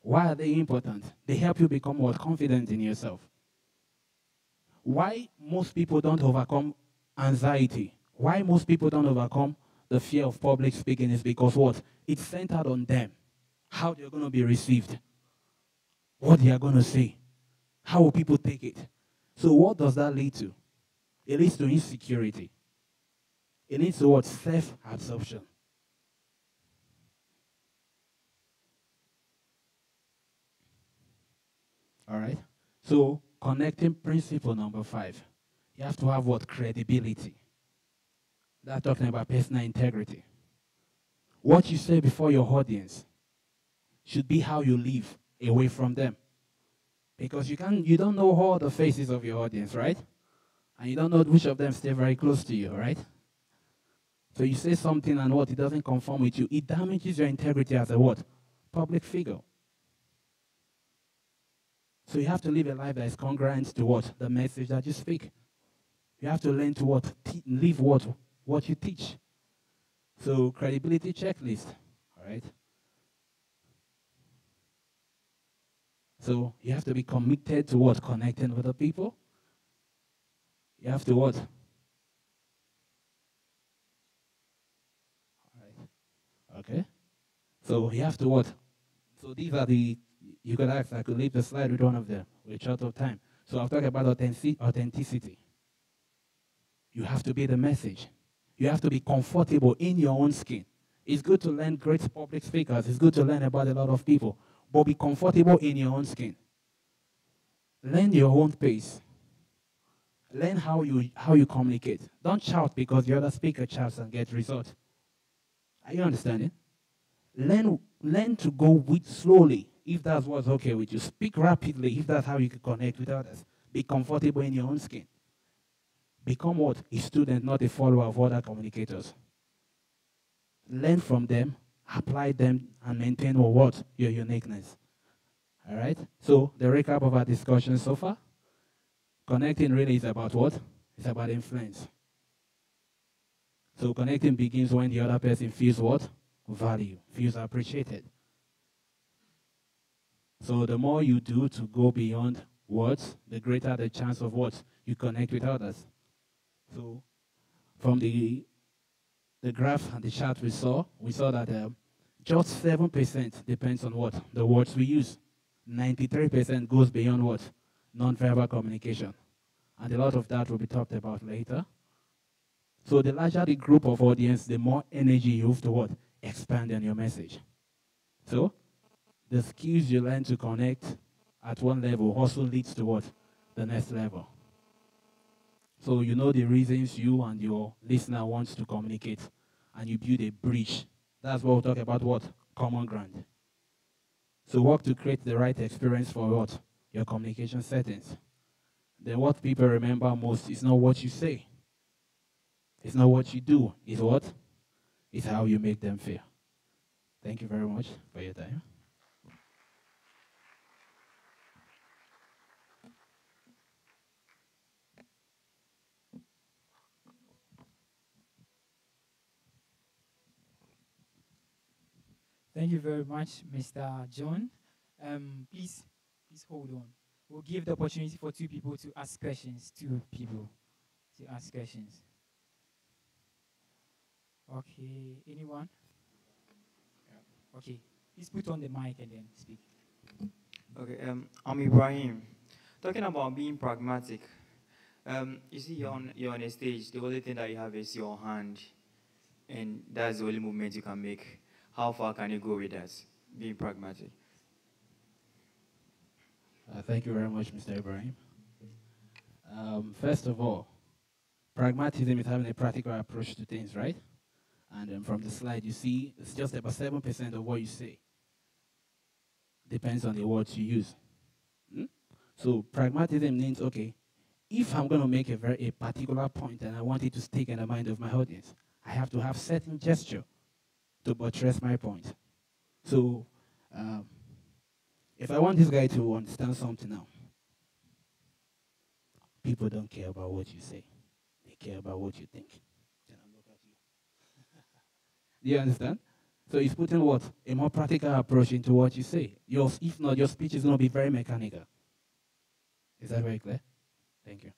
Why are they important? They help you become more confident in yourself. Why most people don't overcome anxiety? Why most people don't overcome the fear of public speaking is because what? It's centered on them. How they're going to be received. What they are going to say. How will people take it? So what does that lead to? It leads to insecurity. It leads to what? Self-absorption. All right? So connecting principle number 5. You have to have what? Credibility. That's talking about personal integrity. What you say before your audience should be how you live away from them. Because you don't know all the faces of your audience, right? And you don't know which of them stay very close to you, right? So you say something and what? It doesn't conform with you. It damages your integrity as a what? Public figure. So you have to live a life that is congruent to what? The message that you speak. You have to learn to what? Live what you teach. So credibility checklist, all right? So you have to be committed to what? Connecting with the people. You have to what? All right. Okay. So you have to what? So these are you could ask, I could leave the slide with one of them. We're short of time. So I'll talk about authenticity. You have to be the message. You have to be comfortable in your own skin. It's good to learn great public speakers. It's good to learn about a lot of people. But be comfortable in your own skin. Learn your own pace. Learn how you communicate. Don't shout because the other speaker shouts and get results. Are you understanding? Learn to go with slowly, if that's what's okay with you. Speak rapidly, if that's how you can connect with others. Be comfortable in your own skin. Become what? A student, not a follower of other communicators. Learn from them, apply them, and maintain what? Your uniqueness. All right? So, the recap of our discussion so far. Connecting really is about what? It's about influence. So, connecting begins when the other person feels what? Value, feels appreciated. So, the more you do to go beyond words, the greater the chance of what? You connect with others. So, from the graph and the chart we saw that just 7% depends on what? The words we use. 93% goes beyond what? Non-verbal communication. And a lot of that will be talked about later So the larger the group of audience, the more energy you have to what? Expand on your message. So the skills you learn to connect at one level also leads to what? The next level. So you know the reasons you and your listener wants to communicate, and you build a bridge. That's what we'll talk about, what? Common ground. So work to create the right experience for what? Your communication settings. Then what people remember most is not what you say. It's not what you do. It's what? It's how you make them feel. Thank you very much for your time. Thank you very much, Mr. John. Please hold on. We'll give the opportunity for two people to ask questions. Two people to ask questions. Okay, anyone? Okay, please put on the mic and then speak. Okay, I'm Ibrahim. Talking about being pragmatic. You see, you're on a stage. The only thing that you have is your hand, and that's the only movement you can make. How far can you go with that? Being pragmatic. Thank you very much, Mr. Ibrahim. First of all, pragmatism is having a practical approach to things, right? And from the slide, you see it's just about 7% of what you say. Depends on the words you use. So pragmatism means, okay, if I'm going to make a particular point and I want it to stick in the mind of my audience, I have to have certain gesture to buttress my point. So if I want this guy to understand something now, people don't care about what you say. They care about what you think. Then I look at you. Do you understand? So it's putting what? A more practical approach into what you say. If not, your speech is going to be very mechanical. Is that very clear? Thank you.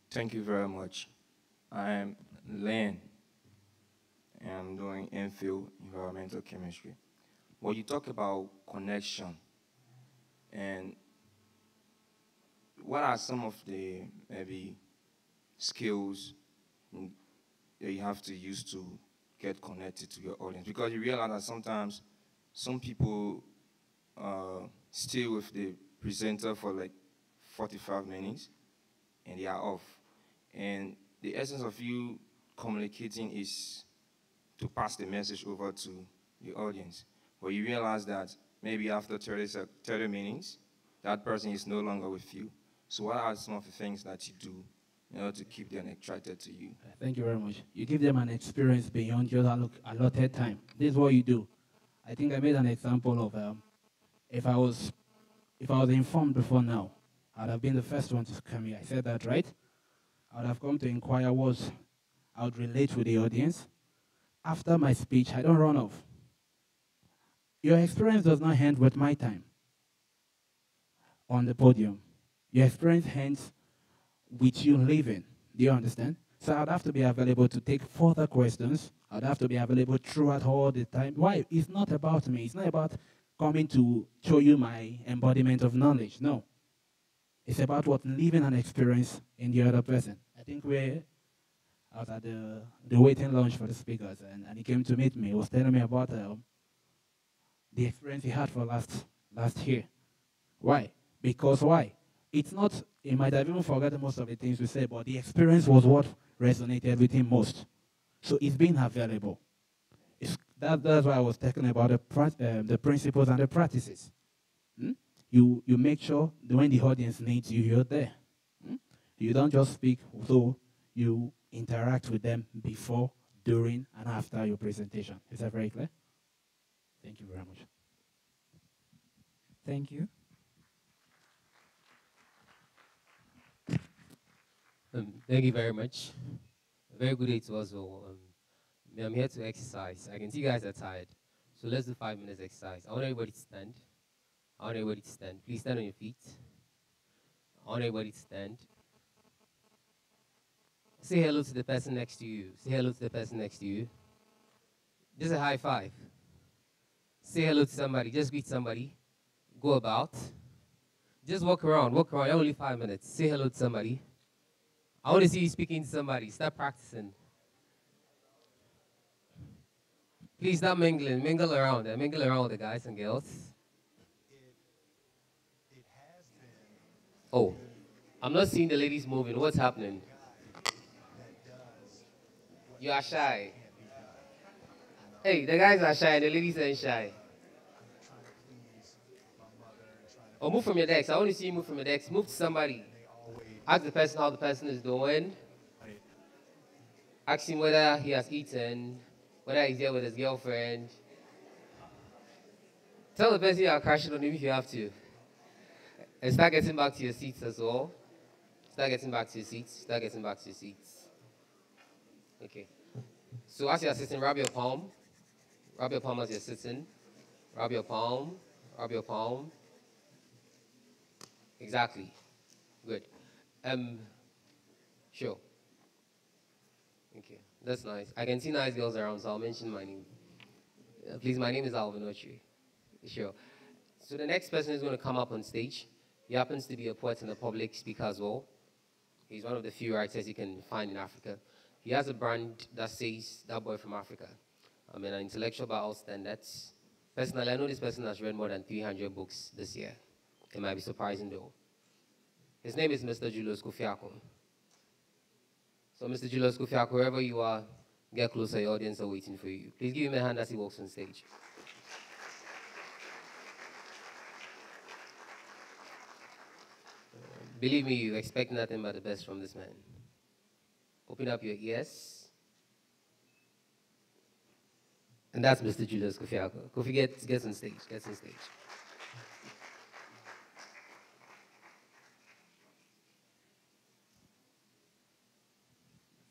Thank you very much. I'm Len, and I'm doing MPhil Environmental Chemistry. Well, you talk about connection, and what are some of the maybe skills that you have to use to get connected to your audience? Because you realize that sometimes some people stay with the presenter for like 45 minutes, and they are off. And the essence of you communicating is to pass the message over to the audience. But you realize that maybe after 30 minutes, that person is no longer with you. So what are some of the things that you do in order to keep them attracted to you? Thank you very much. You give them an experience beyond your allotted time. This is what you do. I think I made an example of if I was informed before now, I'd have been the first one to come here. I said that, right? I would have come to inquire what I would relate with the audience. After my speech, I don't run off. Your experience does not end with my time on the podium. Your experience ends with you leaving. Do you understand? So I'd have to be available to take further questions. I'd have to be available throughout all the time. Why? It's not about me. It's not about coming to show you my embodiment of knowledge. No. It's about what living an experience in the other person. I think I was at the waiting lounge for the speakers, and he came to meet me. He was telling me about the experience he had for last year. Why? Because why? It's not, he might have even forgotten most of the things we said, but the experience was what resonated with him most. So it's being available. That's why I was talking about the principles and the practices. You make sure that when the audience needs you, you're there. You don't just speak, so you interact with them before, during, and after your presentation. Is that very clear? Thank you very much. Thank you. Thank you very much. A very good day to us all. I'm here to exercise. I can see you guys are tired. So let's do 5 minutes exercise. I want everybody to stand. I want everybody to stand. Please stand on your feet. I want everybody to stand. Say hello to the person next to you. Say hello to the person next to you. Just a high five. Say hello to somebody. Just greet somebody. Go about. Just walk around, walk around. Only 5 minutes. Say hello to somebody. I want to see you speaking to somebody. Start practicing. Please stop mingling. Mingle around. Mingle around with the guys and girls. Oh, I'm not seeing the ladies moving. What's happening? You are shy. Hey, the guys are shy. The ladies aren't shy. Oh, move from your decks. I want to see you move from your decks. Move to somebody. Ask the person how the person is doing. Ask him whether he has eaten, whether he's here with his girlfriend. Tell the person you are crashing on him if you have to. And start getting back to your seats as well. Start getting back to your seats. Start getting back to your seats. Okay. So as you're sitting, rub your palm. Rub your palm as you're sitting. Rub your palm. Rub your palm. Exactly. Good. Sure. Okay, that's nice. I can see nice girls around, so I'll mention my name. Please, my name is Alvin Ochi. Sure. So the next person is going to come up on stage. He happens to be a poet and a public speaker as well. He's one of the few writers you can find in Africa. He has a brand that says, "That boy from Africa." I'm an intellectual by all standards. Personally, I know this person has read more than 300 books this year. It might be surprising though. His name is Mr. Julius Kofiako. So Mr. Julius Kofiako, wherever you are, get closer, your audience are waiting for you. Please give him a hand as he walks on stage. Believe me, you expect nothing but the best from this man. Open up your ears. And that's Mr. Julius Kofiako. Kofi, get on stage, get on stage.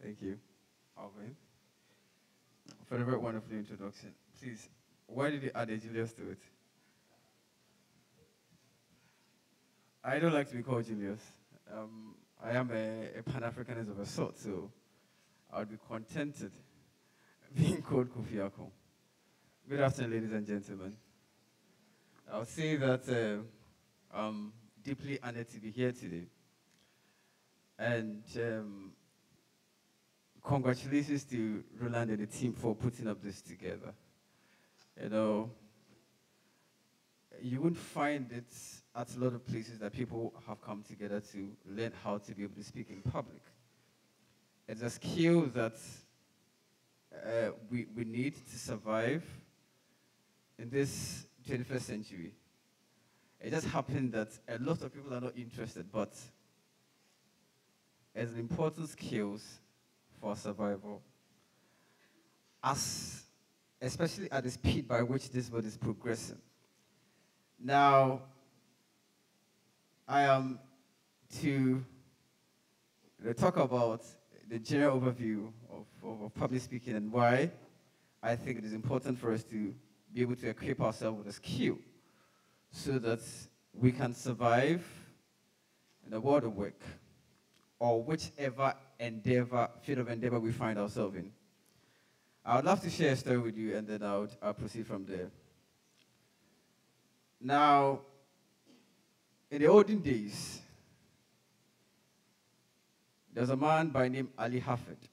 Thank you, Alvin, for the very wonderful introduction. Please, why did you add a Julius to it? I don't like to be called Julius. I am a Pan-Africanist of a sort, so I would be contented being called Kofiako. Good afternoon, ladies and gentlemen. I'll say that I'm deeply honored to be here today. And congratulations to Roland and the team for putting up this together. You know, you wouldn't find it at a lot of places that people have come together to learn how to be able to speak in public. It's a skill that we need to survive in this 21st century. It just happened that a lot of people are not interested, but it's an important skill for survival, especially at the speed by which this world is progressing. Now, I am to talk about the general overview of public speaking and why I think it is important for us to be able to equip ourselves with a skill so that we can survive in the world of work or whichever field of endeavor we find ourselves in. I would love to share a story with you, and then I'll proceed from there. Now, in the olden days, there was a man by the name Ali Hafed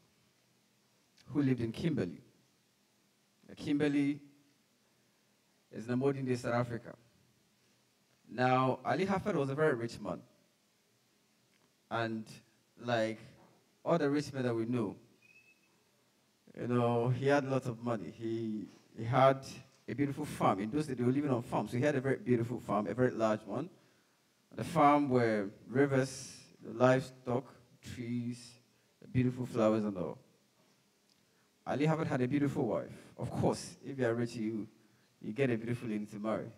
who lived in Kimberley. Kimberley is in the modern day South Africa. Now, Ali Hafed was a very rich man. And like all the rich men that we know, you know, he had lots of money. He had a beautiful farm. In those days, they were living on farms. So he had a very beautiful farm, a very large one. The farm were rivers, livestock, trees, beautiful flowers and all. Ali Hafed had a beautiful wife. Of course, if you are rich, you get a beautiful lady to marry.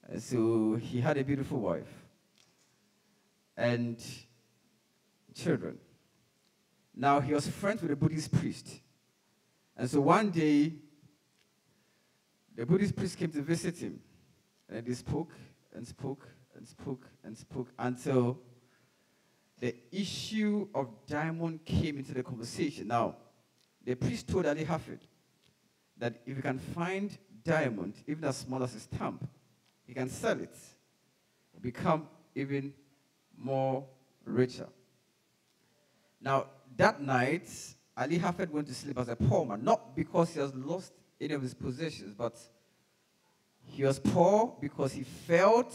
And so he had a beautiful wife and children. Now, he was friends with a Buddhist priest. And so one day, the Buddhist priest came to visit him. And they spoke and spoke and spoke and spoke until the issue of diamond came into the conversation. Now, the priest told Ali Hafed that if you can find diamond, even as small as a stamp, he can sell it, become even more richer. Now, that night, Ali Hafed went to sleep as a poor man, not because he has lost any of his possessions, but he was poor because he felt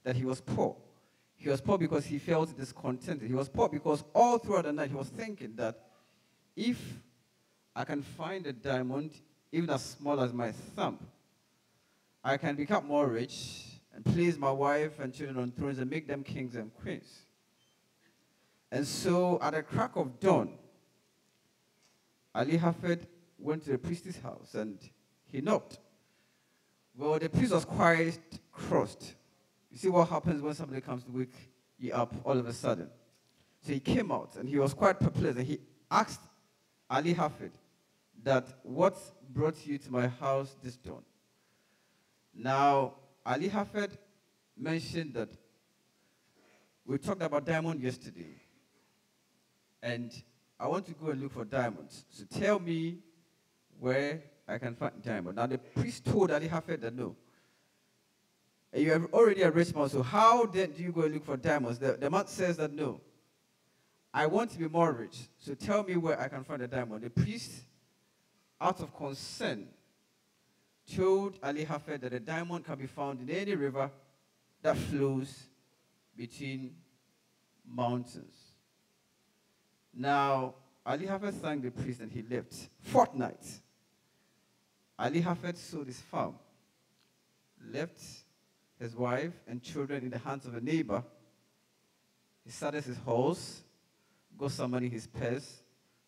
that he was poor. He was poor because he felt discontented. He was poor because all throughout the night he was thinking that if I can find a diamond, even as small as my thumb, I can become more rich and place my wife and children on thrones and make them kings and queens. And so at the crack of dawn, Ali Hafed went to the priest's house and he knocked. Well, the priest was quite crossed. You see what happens when somebody comes to wake you up all of a sudden. So he came out and he was quite perplexed and he asked Ali Hafed that, what brought you to my house this dawn? Now, Ali Hafed mentioned that we talked about diamond yesterday, and I want to go and look for diamonds. So tell me where I can find diamond. Now, the priest told Ali Hafed that no. You are already a rich man, so how then do you go and look for diamonds? The man says that no. I want to be more rich, so tell me where I can find a diamond. The priest, out of concern, told Ali Hafed that a diamond can be found in any river that flows between mountains. Now, Ali Hafed thanked the priest and he left. Fortnight, Ali Hafed sold his farm, left his wife and children in the hands of a neighbor. He started his horse, got some money in his purse,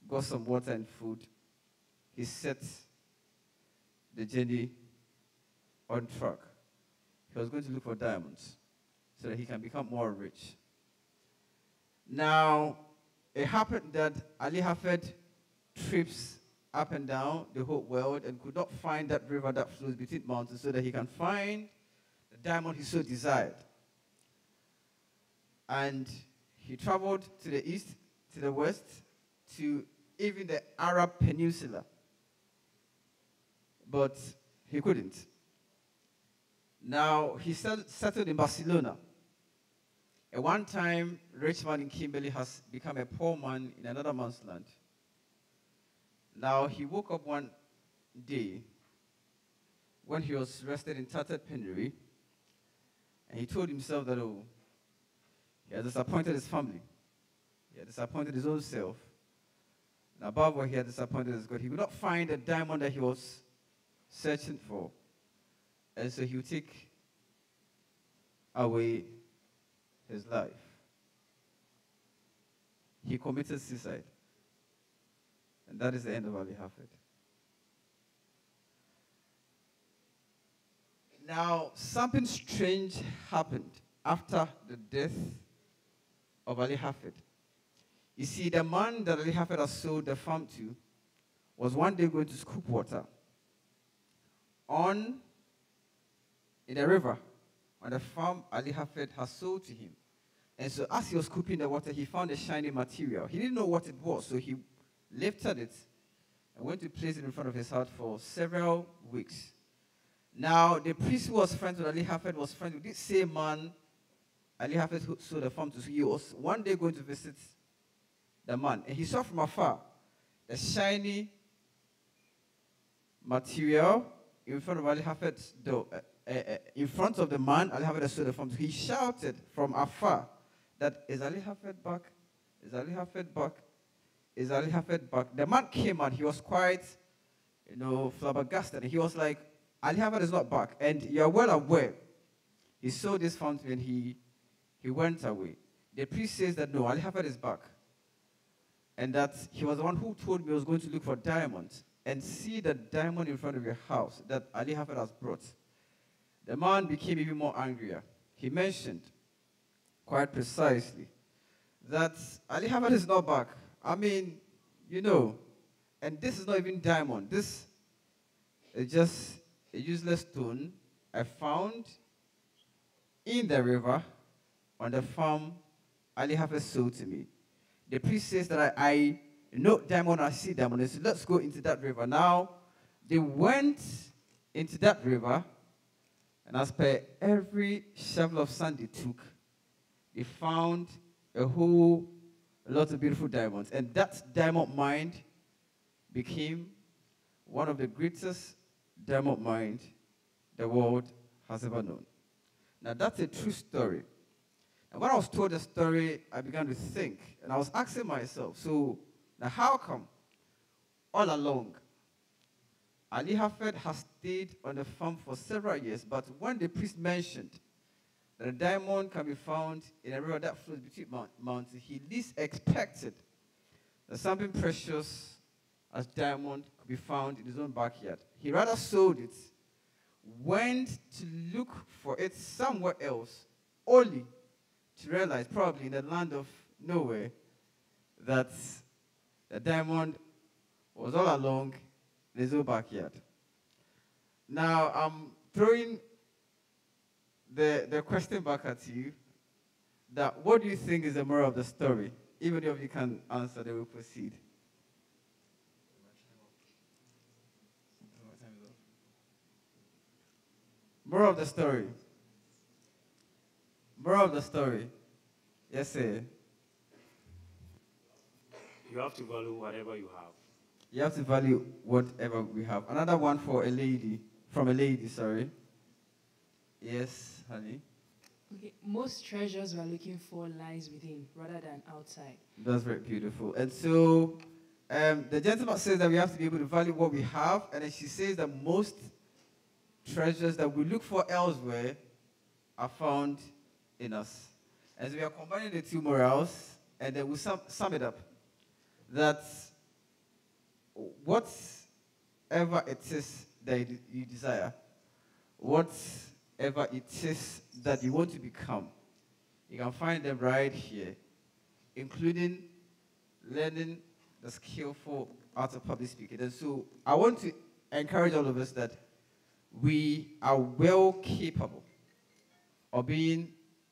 got some water and food. He set the journey on track. He was going to look for diamonds so that he can become more rich. Now, it happened that Ali Hafed trips up and down the whole world and could not find that river that flows between mountains so that he can find the diamond he so desired. And he traveled to the east, to the west, to even the Arab Peninsula. But he couldn't. Now, he settled in Barcelona. At one time, rich man in Kimberley has become a poor man in another man's land. Now, he woke up one day when he was rested in tattered penury, and he told himself that, oh, he had disappointed his family. He had disappointed his own self. And above all, he had disappointed his God. He could not find the diamond that he was searching for. And so he would take away his life. He committed suicide. And that is the end of Ali Hafed. Now, something strange happened after the death of Ali Hafed. You see, the man that Ali Hafed had sold the farm to was one day going to scoop water in the river on the farm Ali Hafed has sold to him. And so as he was scooping the water, he found a shiny material. He didn't know what it was, so he lifted it and went to place it in front of his house for several weeks. Now, the priest who was friends with Ali Hafed was friends with this same man Ali Hafed sold the farm to. So he was one day going to visit the man, and he saw from afar the shiny material in front of Ali Hafed's door. In front of the man, Ali Hafed sold the farm to. He shouted from afar that, is Ali Hafed back? Is Ali Hafed back? Is Ali Hafed back? The man came out. He was quite, flabbergasted. He was like, Ali Hafed is not back. And you're well aware. He sold this farm to me and he went away. The priest says that, no, Ali Hafed is back. And that he was the one who told me he was going to look for diamonds and see the diamond in front of your house that Ali Hafed has brought. The man became even more angrier. He mentioned quite precisely that Ali Hafed is not back. I mean, and this is not even diamond. This is just a useless stone I found in the river on the farm Ali Hafed sold to me. The priest says that I know diamond, I see diamond. So let's go into that river. Now, they went into that river, and as per every shovel of sand they took, they found a lot of beautiful diamonds. And that diamond mine became one of the greatest diamond mines the world has ever known. Now, that's a true story. And when I was told the story, I began to think, and I was asking myself, so now how come all along Ali Hafed has stayed on the farm for several years, but when the priest mentioned that a diamond can be found in a river that flows between mountains, he least expected that something precious as diamond could be found in his own backyard. He rather sold it, went to look for it somewhere else, only to realize, probably in the land of nowhere, that the diamond was all along in his own backyard. Now, I'm throwing the question back at you, that what do you think is the moral of the story? Even if you can answer, then we'll proceed. Moral of the story. Moral of the story. Yes, sir. You have to value whatever you have. You have to value whatever we have. Another one for a lady, from a lady, sorry. Yes, honey. Okay, most treasures we're looking for lies within rather than outside. That's very beautiful. And so the gentleman says that we have to be able to value what we have, and then she says that most treasures that we look for elsewhere are found in us. As we are combining the two morals, and then we sum it up, that whatever it is that you desire, whatever it is that you want to become, you can find them right here, including learning the skillful art of public speaking. And so I want to encourage all of us that we are well capable of being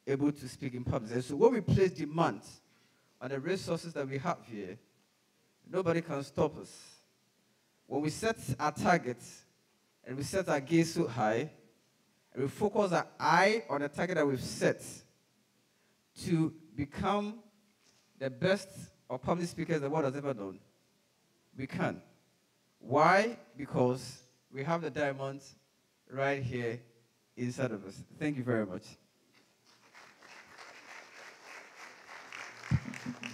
able to speak in public. And so when we place demands on the resources that we have here, nobody can stop us. When we set our targets and we set our gaze so high, and we focus our eye on the target that we've set to become the best of public speakers the world has ever known, we can. Why? Because we have the diamonds right here inside of us. Thank you very much.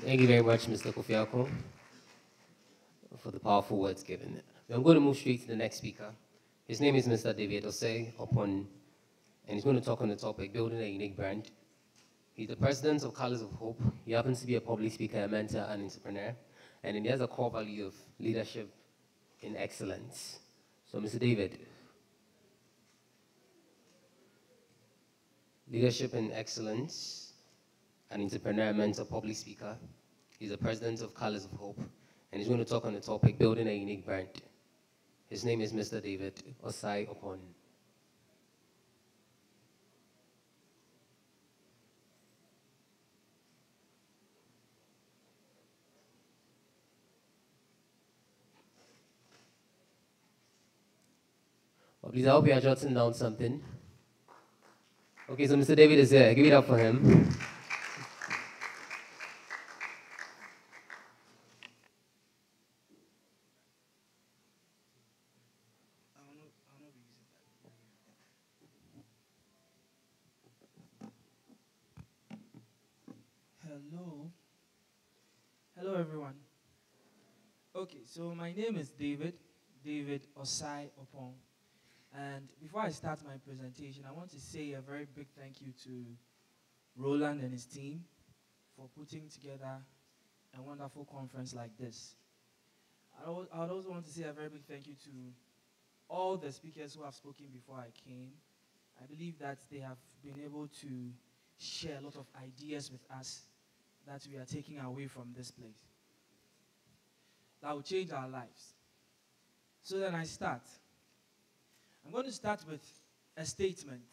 Thank you very much, Mr. Kofiako, for the powerful words given. I'm going to move straight to the next speaker. His name is Mr. David Osei and he's going to talk on the topic, building a unique brand. He's the president of Colors of Hope. He happens to be a public speaker, a mentor, and entrepreneur. And he has a core value of leadership in excellence. So, Mr. David, leadership in excellence, an entrepreneur, mentor, public speaker. He's the president of Colors of Hope. And he's going to talk on the topic, building a unique brand. His name is Mr. David Osei Opon. Well, please, I hope you are jotting down something. Okay, so Mr. David is here. Give it up for him. Hello everyone. Okay, so my name is David Osei Opon. And before I start my presentation, I want to say a very big thank you to Roland and his team for putting together a wonderful conference like this. I would also want to say a very big thank you to all the speakers who have spoken before I came. I believe that they have been able to share a lot of ideas with us that we are taking away from this place that will change our lives. So then I start. I'm going to start with a statement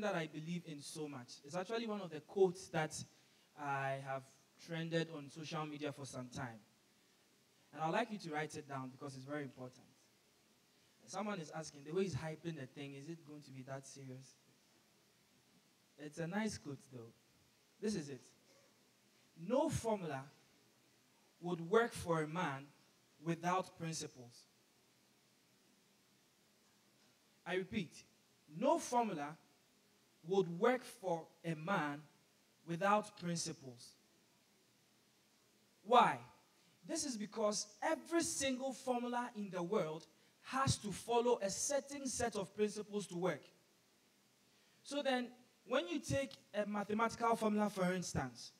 that I believe in so much. It's actually one of the quotes that I have trended on social media for some time. And I'd like you to write it down because it's very important. Someone is asking, the way he's hyping the thing, is it going to be that serious? It's a nice quote though. This is it. No formula would work for a man without principles. I repeat, no formula would work for a man without principles. Why? This is because every single formula in the world has to follow a certain set of principles to work. So then, when you take a mathematical formula, for instance,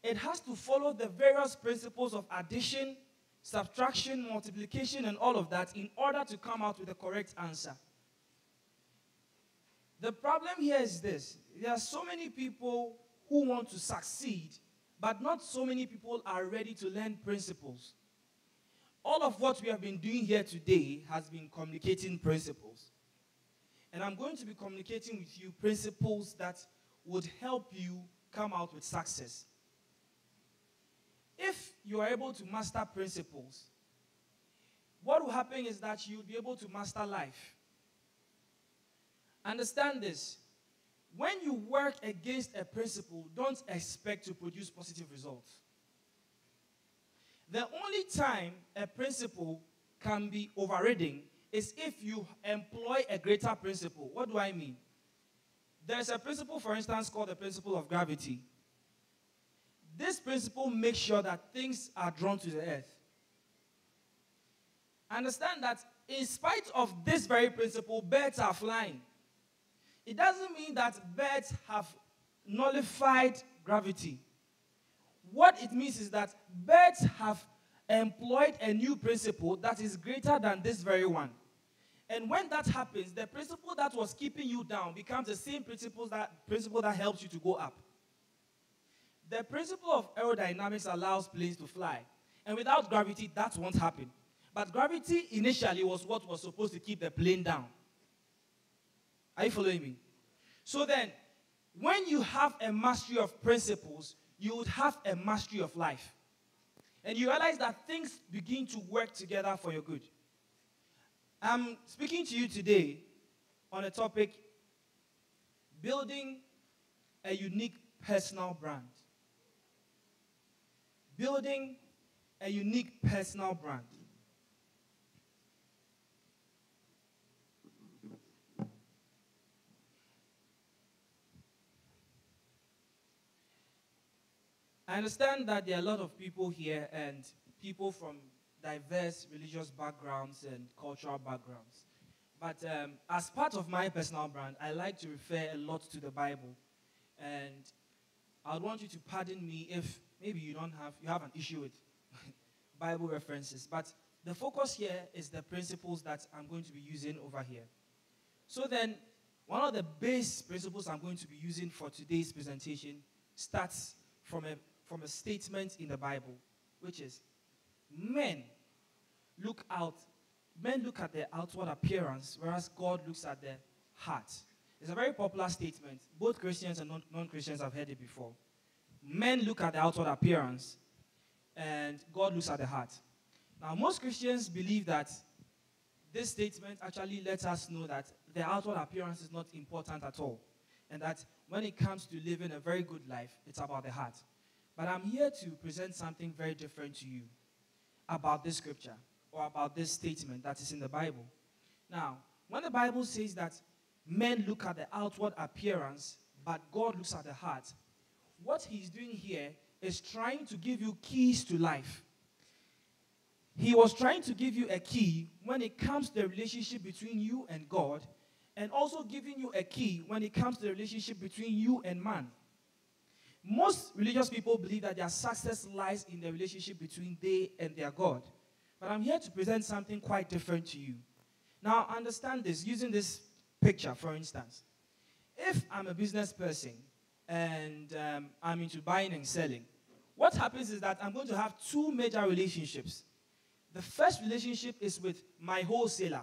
it has to follow the various principles of addition, subtraction, multiplication, and all of that in order to come out with the correct answer. The problem here is this. There are so many people who want to succeed, but not so many people are ready to learn principles. All of what we have been doing here today has been communicating principles. And I'm going to be communicating with you principles that would help you come out with success. If you are able to master principles, what will happen is that you'll be able to master life. Understand this. When you work against a principle, don't expect to produce positive results. The only time a principle can be overridden is if you employ a greater principle. What do I mean? There's a principle, for instance, called the principle of gravity. This principle makes sure that things are drawn to the earth. Understand that in spite of this very principle, birds are flying. It doesn't mean that birds have nullified gravity. What it means is that birds have employed a new principle that is greater than this very one. And when that happens, the principle that was keeping you down becomes the same principle that helps you to go up. The principle of aerodynamics allows planes to fly. And without gravity, that won't happen. But gravity initially was what was supposed to keep the plane down. Are you following me? So then, when you have a mastery of principles, you would have a mastery of life. And you realize that things begin to work together for your good. I'm speaking to you today on a topic, building a unique personal brand. Building a unique personal brand. I understand that there are a lot of people here and people from diverse religious backgrounds and cultural backgrounds. But as part of my personal brand, I like to refer a lot to the Bible. And I would want you to pardon me if maybe you have an issue with Bible references. But the focus here is the principles that I'm going to be using over here. So then, one of the base principles I'm going to be using for today's presentation starts from a statement in the Bible, which is, men look at their outward appearance, whereas God looks at their heart. It's a very popular statement. Both Christians and non-Christians have heard it before. Men look at the outward appearance, and God looks at the heart. Now, most Christians believe that this statement actually lets us know that the outward appearance is not important at all, and that when it comes to living a very good life, it's about the heart. But I'm here to present something very different to you about this scripture or about this statement that is in the Bible. Now, when the Bible says that men look at the outward appearance, but God looks at the heart, what he's doing here is trying to give you keys to life. He was trying to give you a key when it comes to the relationship between you and God, and also giving you a key when it comes to the relationship between you and man. Most religious people believe that their success lies in the relationship between they and their God. But I'm here to present something quite different to you. Now, understand this, using this picture, for instance. If I'm a business person and I'm into buying and selling, what happens is that I'm going to have two major relationships. The first relationship is with my wholesaler.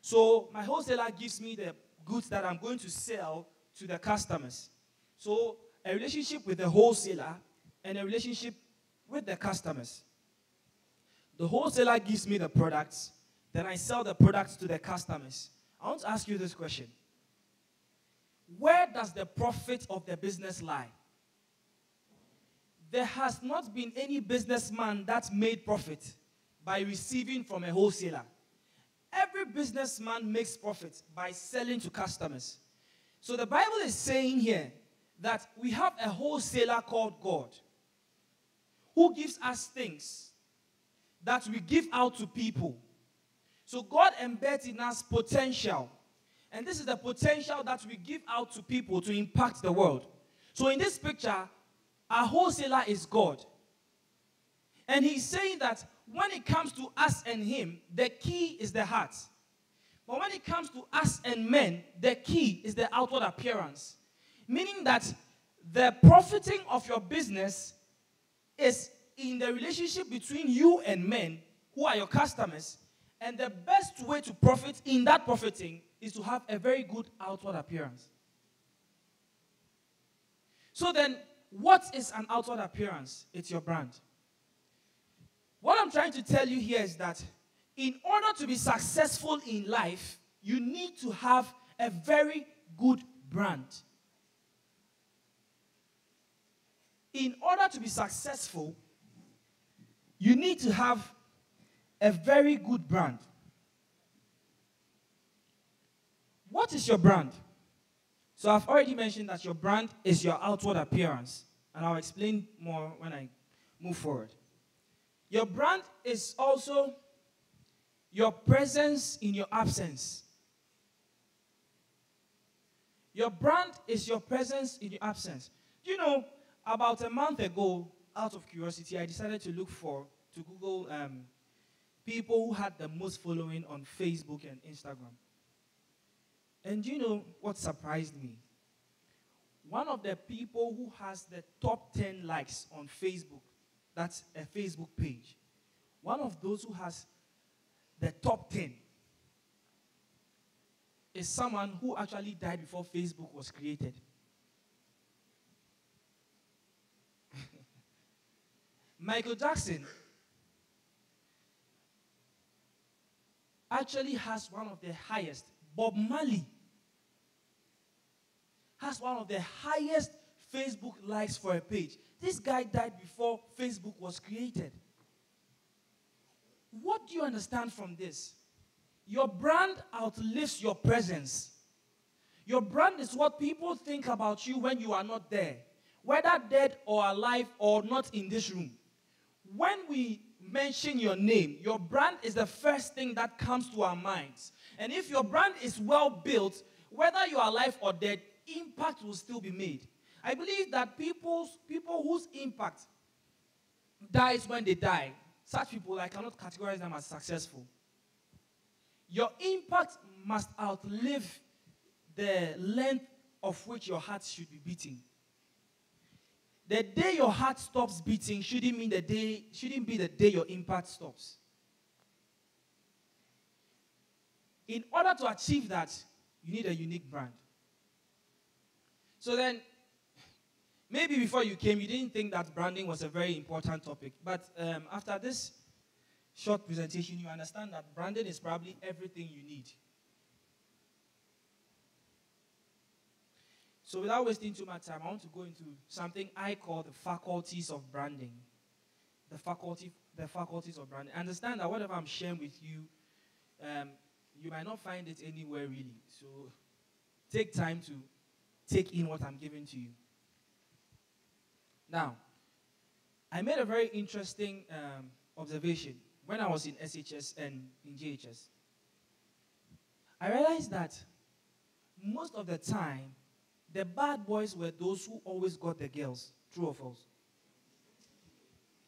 So my wholesaler gives me the goods that I'm going to sell to the customers. So a relationship with the wholesaler and a relationship with the customers. The wholesaler gives me the products, then I sell the products to the customers. I want to ask you this question. where does the profit of the business lie? There has not been any businessman that made profit by receiving from a wholesaler. Every businessman makes profit by selling to customers. So the Bible is saying here that we have a wholesaler called God who gives us things that we give out to people. So God embeds in us potential. And this is the potential that we give out to people to impact the world. So in this picture, our wholesaler is God. And he's saying that when it comes to us and him, the key is the heart. But when it comes to us and men, the key is the outward appearance. Meaning that the profiting of your business is in the relationship between you and men who are your customers. And the best way to profit in that profiting is to have a very good outward appearance. So then, what is an outward appearance? It's your brand. What I'm trying to tell you here is that in order to be successful in life, you need to have a very good brand. In order to be successful, you need to have a very good brand. What is your brand? So I've already mentioned that your brand is your outward appearance. And I'll explain more when I move forward. Your brand is also your presence in your absence. Your brand is your presence in your absence. You know, about a month ago, out of curiosity, I decided to Google people who had the most following on Facebook and Instagram. And you know what surprised me? One of the people who has the top 10 likes on Facebook, that's a Facebook page. One of those who has the top 10 is someone who actually died before Facebook was created. Michael Jackson actually has one of the highest. Bob Marley has one of the highest Facebook likes for a page. This guy died before Facebook was created. What do you understand from this? Your brand outlives your presence. Your brand is what people think about you when you are not there, whether dead or alive or not in this room. When we mention your name, your brand is the first thing that comes to our minds. And if your brand is well built, whether you are alive or dead, impact will still be made. I believe that people whose impact dies when they die, such people, I cannot categorize them as successful. Your impact must outlive the length of which your heart should be beating. The day your heart stops beating shouldn't be the day your impact stops. In order to achieve that, you need a unique brand. So then, maybe before you came, you didn't think that branding was a very important topic. But after this short presentation, you understand that branding is probably everything you need. So without wasting too much time, I want to go into something I call the faculties of branding. The faculties of branding. Understand that whatever I'm sharing with you, you might not find it anywhere really. So take time to take in what I'm giving to you. Now, I made a very interesting observation when I was in SHS and in JHS. I realized that most of the time, the bad boys were those who always got the girls. True or false?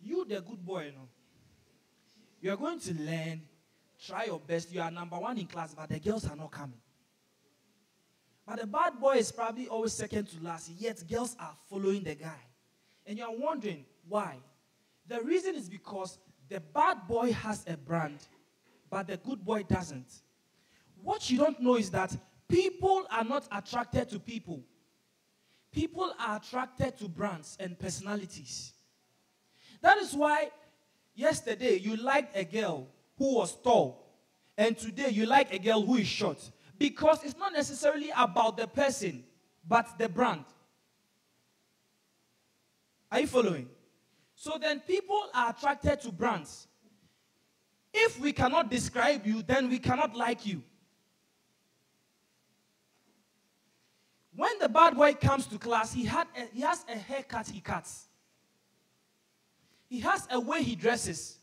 You, the good boy, you know. You are going to learn, try your best. You are number one in class, but the girls are not coming. But the bad boy is probably always second to last, yet girls are following the guy. And you are wondering why. The reason is because the bad boy has a brand, but the good boy doesn't. What you don't know is that people are not attracted to people. People are attracted to brands and personalities. That is why yesterday you liked a girl who was tall, and today you like a girl who is short. Because it's not necessarily about the person. but the brand. Are you following? So then people are attracted to brands. If we cannot describe you, then we cannot like you. When the bad boy comes to class, he has a haircut he cuts. He has a way he dresses.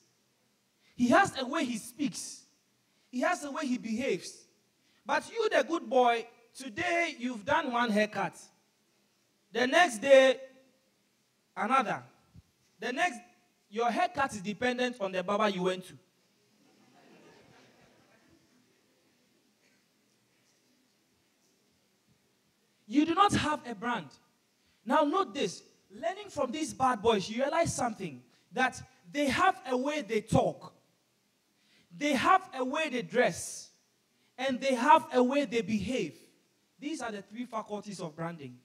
He has a way he speaks. He has a way he behaves. But you, the good boy, today you've done one haircut. The next day, another. Your haircut is dependent on the barber you went to. You do not have a brand. Now note this. Learning from these bad boys, you realize something. That they have a way they talk. They have a way they dress. And they have a way they behave. These are the 3 faculties of branding.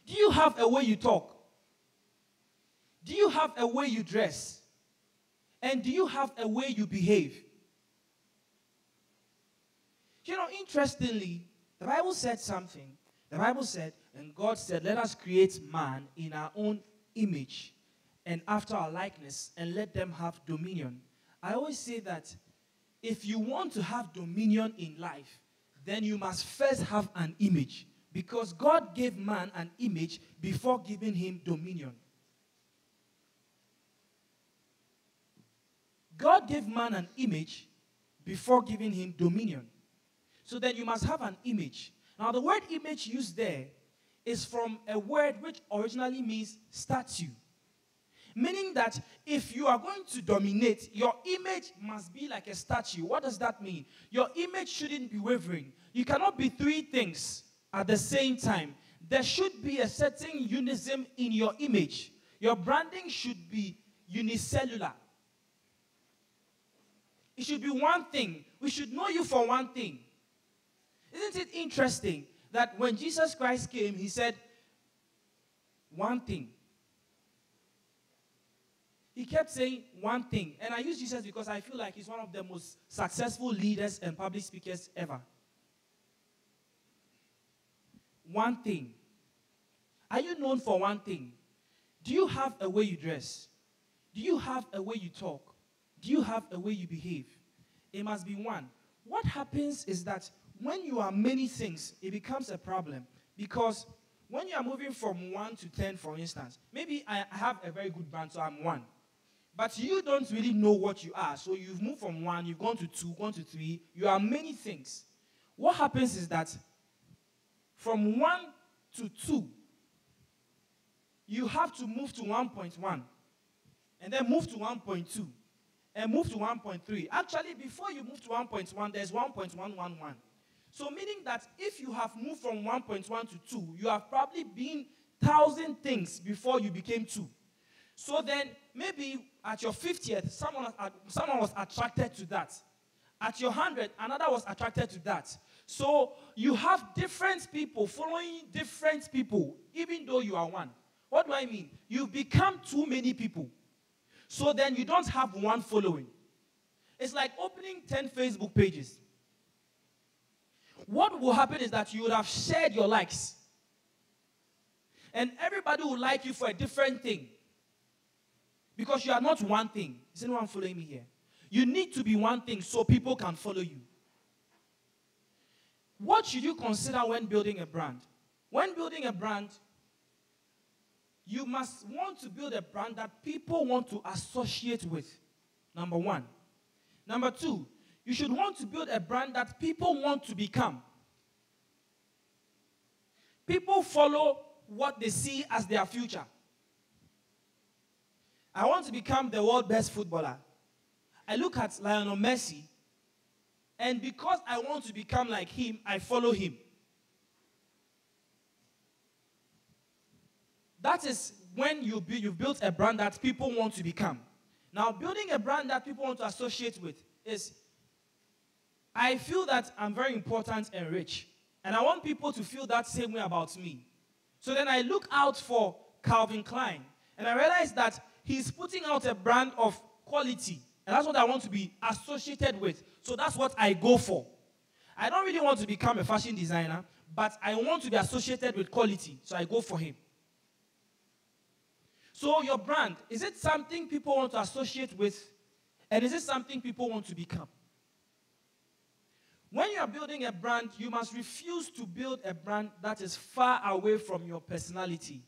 Do you have a way you talk? Do you have a way you dress? And do you have a way you behave? You know, interestingly, the Bible said something. The Bible said, and God said, let us create man in our own image and after our likeness, and let them have dominion. I always say that if you want to have dominion in life, then you must first have an image. Because God gave man an image before giving him dominion. God gave man an image before giving him dominion. So then you must have an image. Now the word image used there is from a word which originally means statue. Meaning that if you are going to dominate, your image must be like a statue. What does that mean? Your image shouldn't be wavering. You cannot be 3 things at the same time. There should be a certain unison in your image. Your branding should be unicellular. It should be one thing. We should know you for one thing. Isn't it interesting that when Jesus Christ came, he said one thing. He kept saying one thing. And I use Jesus because I feel like he's one of the most successful leaders and public speakers ever. One thing. Are you known for one thing? Do you have a way you dress? Do you have a way you talk? Do you have a way you behave? It must be one. What happens is that when you are many things, it becomes a problem. Because when you are moving from 1 to 10, for instance, maybe I have a very good brand, so I'm 1. But you don't really know what you are. So you've moved from 1, you've gone to 2, gone to 3. You are many things. What happens is that from 1 to 2, you have to move to 1.1. And then move to 1.2. And move to 1.3. Actually, before you move to 1.1, there's 1.111. So meaning that if you have moved from 1.1 to 2, you have probably been 1,000 things before you became 2. So then, maybe at your 50th, someone was attracted to that. At your 100th, another was attracted to that. So you have different people following different people, even though you are one. What do I mean? You've become too many people. So then you don't have one following. It's like opening 10 Facebook pages. What will happen is that you would have shared your likes. And everybody will like you for a different thing. Because you are not one thing. Is anyone following me here? You need to be one thing so people can follow you. What should you consider when building a brand? When building a brand, you must want to build a brand that people want to associate with. Number 1. Number 2, you should want to build a brand that people want to become. People follow what they see as their future. I want to become the world's best footballer. I look at Lionel Messi, and because I want to become like him, I follow him. That is when you've built a brand that people want to become. Now, building a brand that people want to associate with is, I feel that I'm very important and rich. And I want people to feel that same way about me. So then I look out for Calvin Klein. And I realize that he's putting out a brand of quality. And that's what I want to be associated with. So that's what I go for. I don't really want to become a fashion designer, but I want to be associated with quality, so I go for him. So your brand, is it something people want to associate with, and is it something people want to become? When you are building a brand, you must refuse to build a brand that is far away from your personality.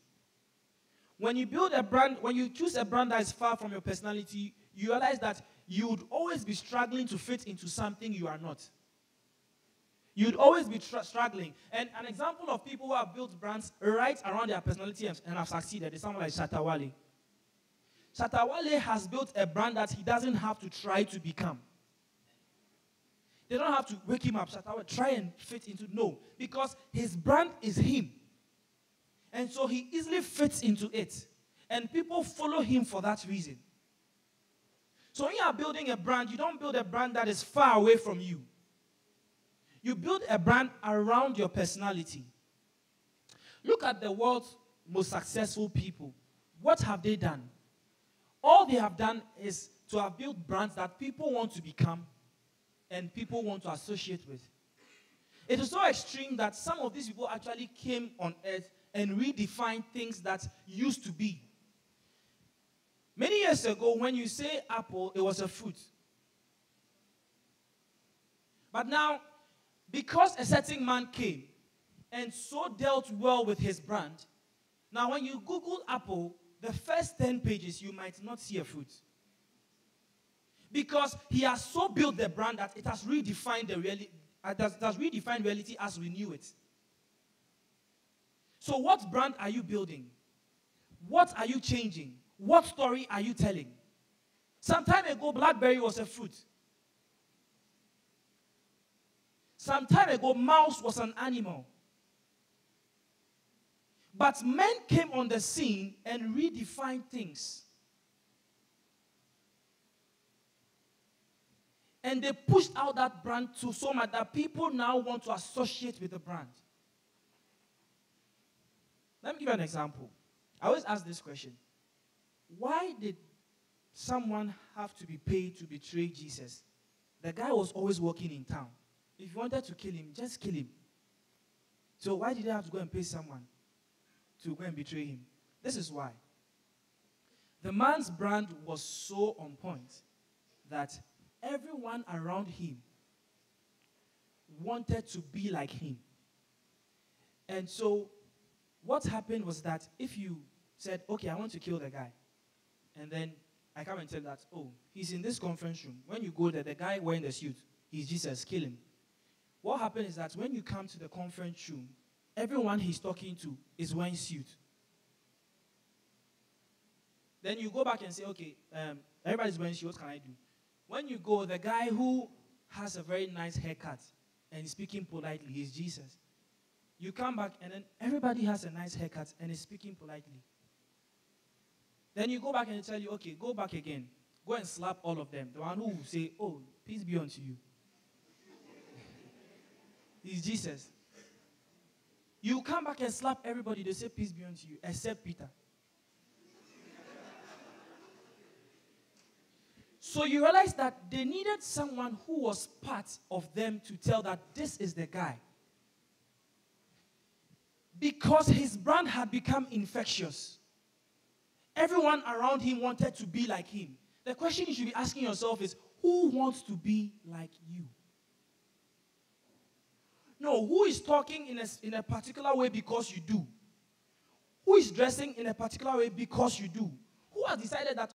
When you build a brand, when you choose a brand that is far from your personality, you realize that you would always be struggling to fit into something you are not. You'd always be struggling. And an example of people who have built brands right around their personality and have succeeded is someone like Shatta Wale. Shatta Wale has built a brand that he doesn't have to try to become. They don't have to wake him up, Shatta Wale, try and fit into, no. Because his brand is him. And so he easily fits into it. And people follow him for that reason. So when you are building a brand, you don't build a brand that is far away from you. You build a brand around your personality. Look at the world's most successful people. What have they done? All they have done is to have built brands that people want to become and people want to associate with. It is so extreme that some of these people actually came on earth and redefined things that used to be. Many years ago, when you say apple, it was a fruit. But now, because a certain man came and so dealt well with his brand, now when you Google apple, the first 10 pages, you might not see a fruit. Because he has so built the brand that it has redefined the reality. It has redefined reality as we knew it. So what brand are you building? What are you changing? What story are you telling? Some time ago, blackberry was a fruit. Some time ago, mouse was an animal. But men came on the scene and redefined things. And they pushed out that brand to so much that people now want to associate with the brand. Let me give you an example. I always ask this question. Why did someone have to be paid to betray Jesus? The guy was always working in town. If you wanted to kill him, just kill him. So why did they have to go and pay someone to go and betray him? This is why. The man's brand was so on point that everyone around him wanted to be like him. And so what happened was that if you said, okay, I want to kill the guy, and then I come and tell that, oh, he's in this conference room. When you go there, the guy wearing the suit, he's Jesus, kill him. What happened is that when you come to the conference room, everyone he's talking to is wearing suit. Then you go back and say, okay, everybody's wearing suit, what can I do? When you go, the guy who has a very nice haircut and is speaking politely is Jesus. You come back and then everybody has a nice haircut and is speaking politely. Then you go back and they tell you, okay, go back again. Go and slap all of them. The one who will say, oh, peace be unto you. He's Jesus. You come back and slap everybody, they say peace be unto you, except Peter. So you realize that they needed someone who was part of them to tell that this is the guy. Because his brand had become infectious. Everyone around him wanted to be like him. The question you should be asking yourself is, who wants to be like you? No, who is talking in a particular way because you do? Who is dressing in a particular way because you do? Who has decided that,